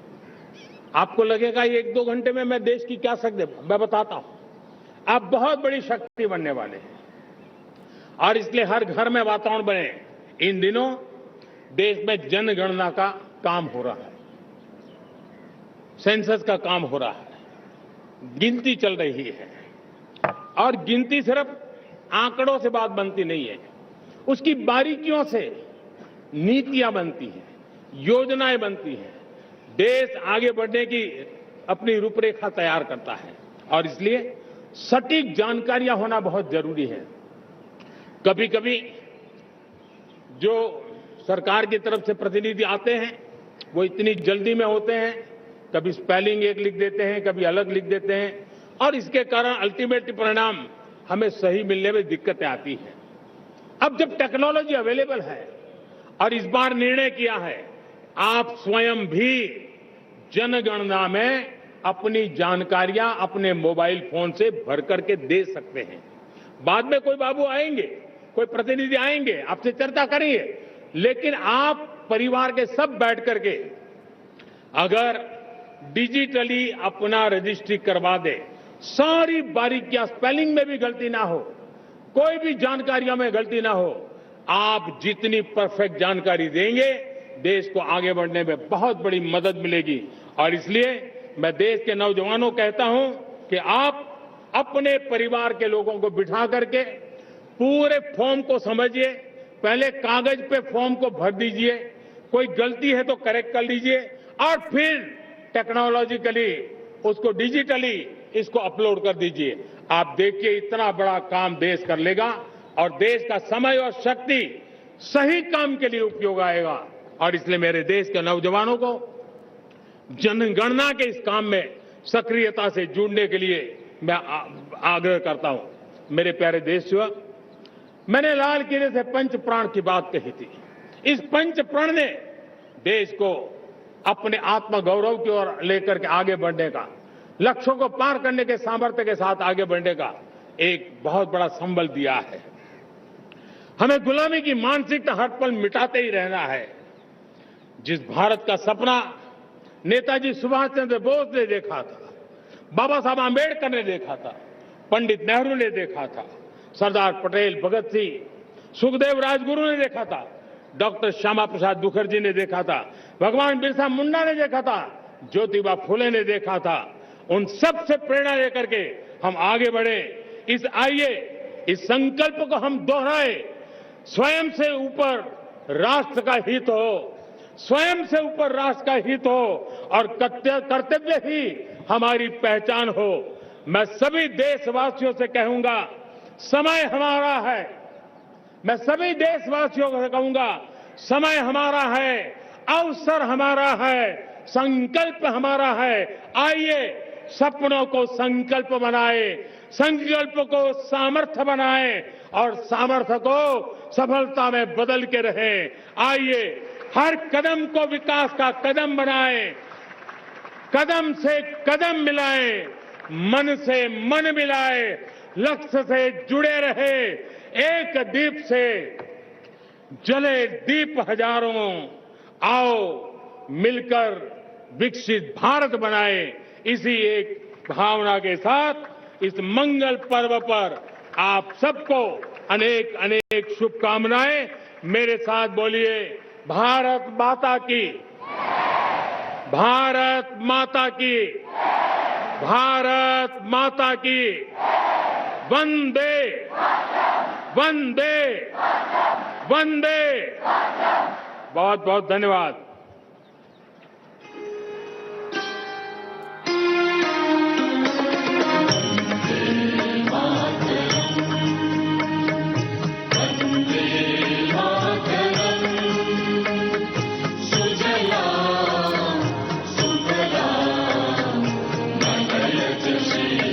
आपको लगेगा 1-2 घंटे में मैं देश की क्या शक्ति, मैं बताता हूं। आप बहुत बड़ी शक्ति बनने वाले हैं और इसलिए हर घर में वातावरण बने। इन दिनों देश में जनगणना का काम हो रहा है, सेंसस का काम हो रहा है, गिनती चल रही है। और गिनती सिर्फ आंकड़ों से बात बनती नहीं है, उसकी बारीकियों से नीतियां बनती हैं, योजनाएं बनती हैं। देश आगे बढ़ने की अपनी रूपरेखा तैयार करता है और इसलिए सटीक जानकारियां होना बहुत जरूरी है। कभी कभी जो सरकार की तरफ से प्रतिनिधि आते हैं वो इतनी जल्दी में होते हैं, कभी स्पेलिंग एक लिख देते हैं, कभी अलग लिख देते हैं और इसके कारण अल्टीमेट परिणाम हमें सही मिलने में दिक्कतें आती हैं। अब जब टेक्नोलॉजी अवेलेबल है और इस बार निर्णय किया है, आप स्वयं भी जनगणना में अपनी जानकारियां अपने मोबाइल फोन से भर करके दे सकते हैं। बाद में कोई बाबू आएंगे, कोई प्रतिनिधि आएंगे, आपसे चर्चा करेंगे, लेकिन आप परिवार के सब बैठ करके अगर डिजिटली अपना रजिस्ट्री करवा दे, सारी बारीकियां, स्पेलिंग में भी गलती ना हो, कोई भी जानकारियों में गलती ना हो, आप जितनी परफेक्ट जानकारी देंगे देश को आगे बढ़ने में बहुत बड़ी मदद मिलेगी। और इसलिए मैं देश के नौजवानों को कहता हूं कि आप अपने परिवार के लोगों को बिठा करके पूरे फॉर्म को समझिए, पहले कागज पे फॉर्म को भर दीजिए, कोई गलती है तो करेक्ट कर लीजिए और फिर टेक्नोलॉजिकली उसको डिजिटली इसको अपलोड कर दीजिए। आप देखिए इतना बड़ा काम देश कर लेगा और देश का समय और शक्ति सही काम के लिए उपयोग आएगा। और इसलिए मेरे देश के नौजवानों को जनगणना के इस काम में सक्रियता से जुड़ने के लिए मैं आग्रह करता हूं। मेरे प्यारे देशवासियों, मैंने लाल किले से पंच प्राण की बात कही थी। इस पंच प्राण ने देश को अपने आत्मगौरव की ओर लेकर के आगे बढ़ने का, लक्ष्यों को पार करने के सामर्थ्य के साथ आगे बढ़ने का एक बहुत बड़ा संबल दिया है। हमें गुलामी की मानसिकता हर पल मिटाते ही रहना है। जिस भारत का सपना नेताजी सुभाष चंद्र बोस ने देखा था, बाबा साहब आंबेडकर ने देखा था, पंडित नेहरू ने देखा था, सरदार पटेल, भगत सिंह, सुखदेव राजगुरु ने देखा था, डॉक्टर श्यामा प्रसाद मुखर्जी ने देखा था, भगवान बिरसा मुंडा ने देखा था, ज्योतिबा फुले ने देखा था, उन सब से प्रेरणा लेकर के हम आगे बढ़े। आइए इस संकल्प को हम दोहराए, स्वयं से ऊपर राष्ट्र का हित हो, स्वयं से ऊपर राष्ट्र का हित हो और कर्तव्य ही हमारी पहचान हो। मैं सभी देशवासियों से कहूंगा, समय हमारा है। मैं सभी देशवासियों से कहूंगा, समय हमारा है, अवसर हमारा है, संकल्प हमारा है। आइए सपनों को संकल्प बनाए, संकल्प को सामर्थ्य बनाए और सामर्थ्य को सफलता में बदल के रहें। आइए हर कदम को विकास का कदम बनाएं, कदम से कदम मिलाएं, मन से मन मिलाएं, लक्ष्य से जुड़े रहे, एक दीप से जले दीप हजारों, आओ मिलकर विकसित भारत बनाए। इसी एक भावना के साथ इस मंगल पर्व पर आप सबको अनेक अनेक शुभकामनाएं। मेरे साथ बोलिए, भारत माता की, भारत माता की, भारत माता की, वंदे वंदे वंदे। बहुत बहुत धन्यवाद। सुजलां सुफलां मलयज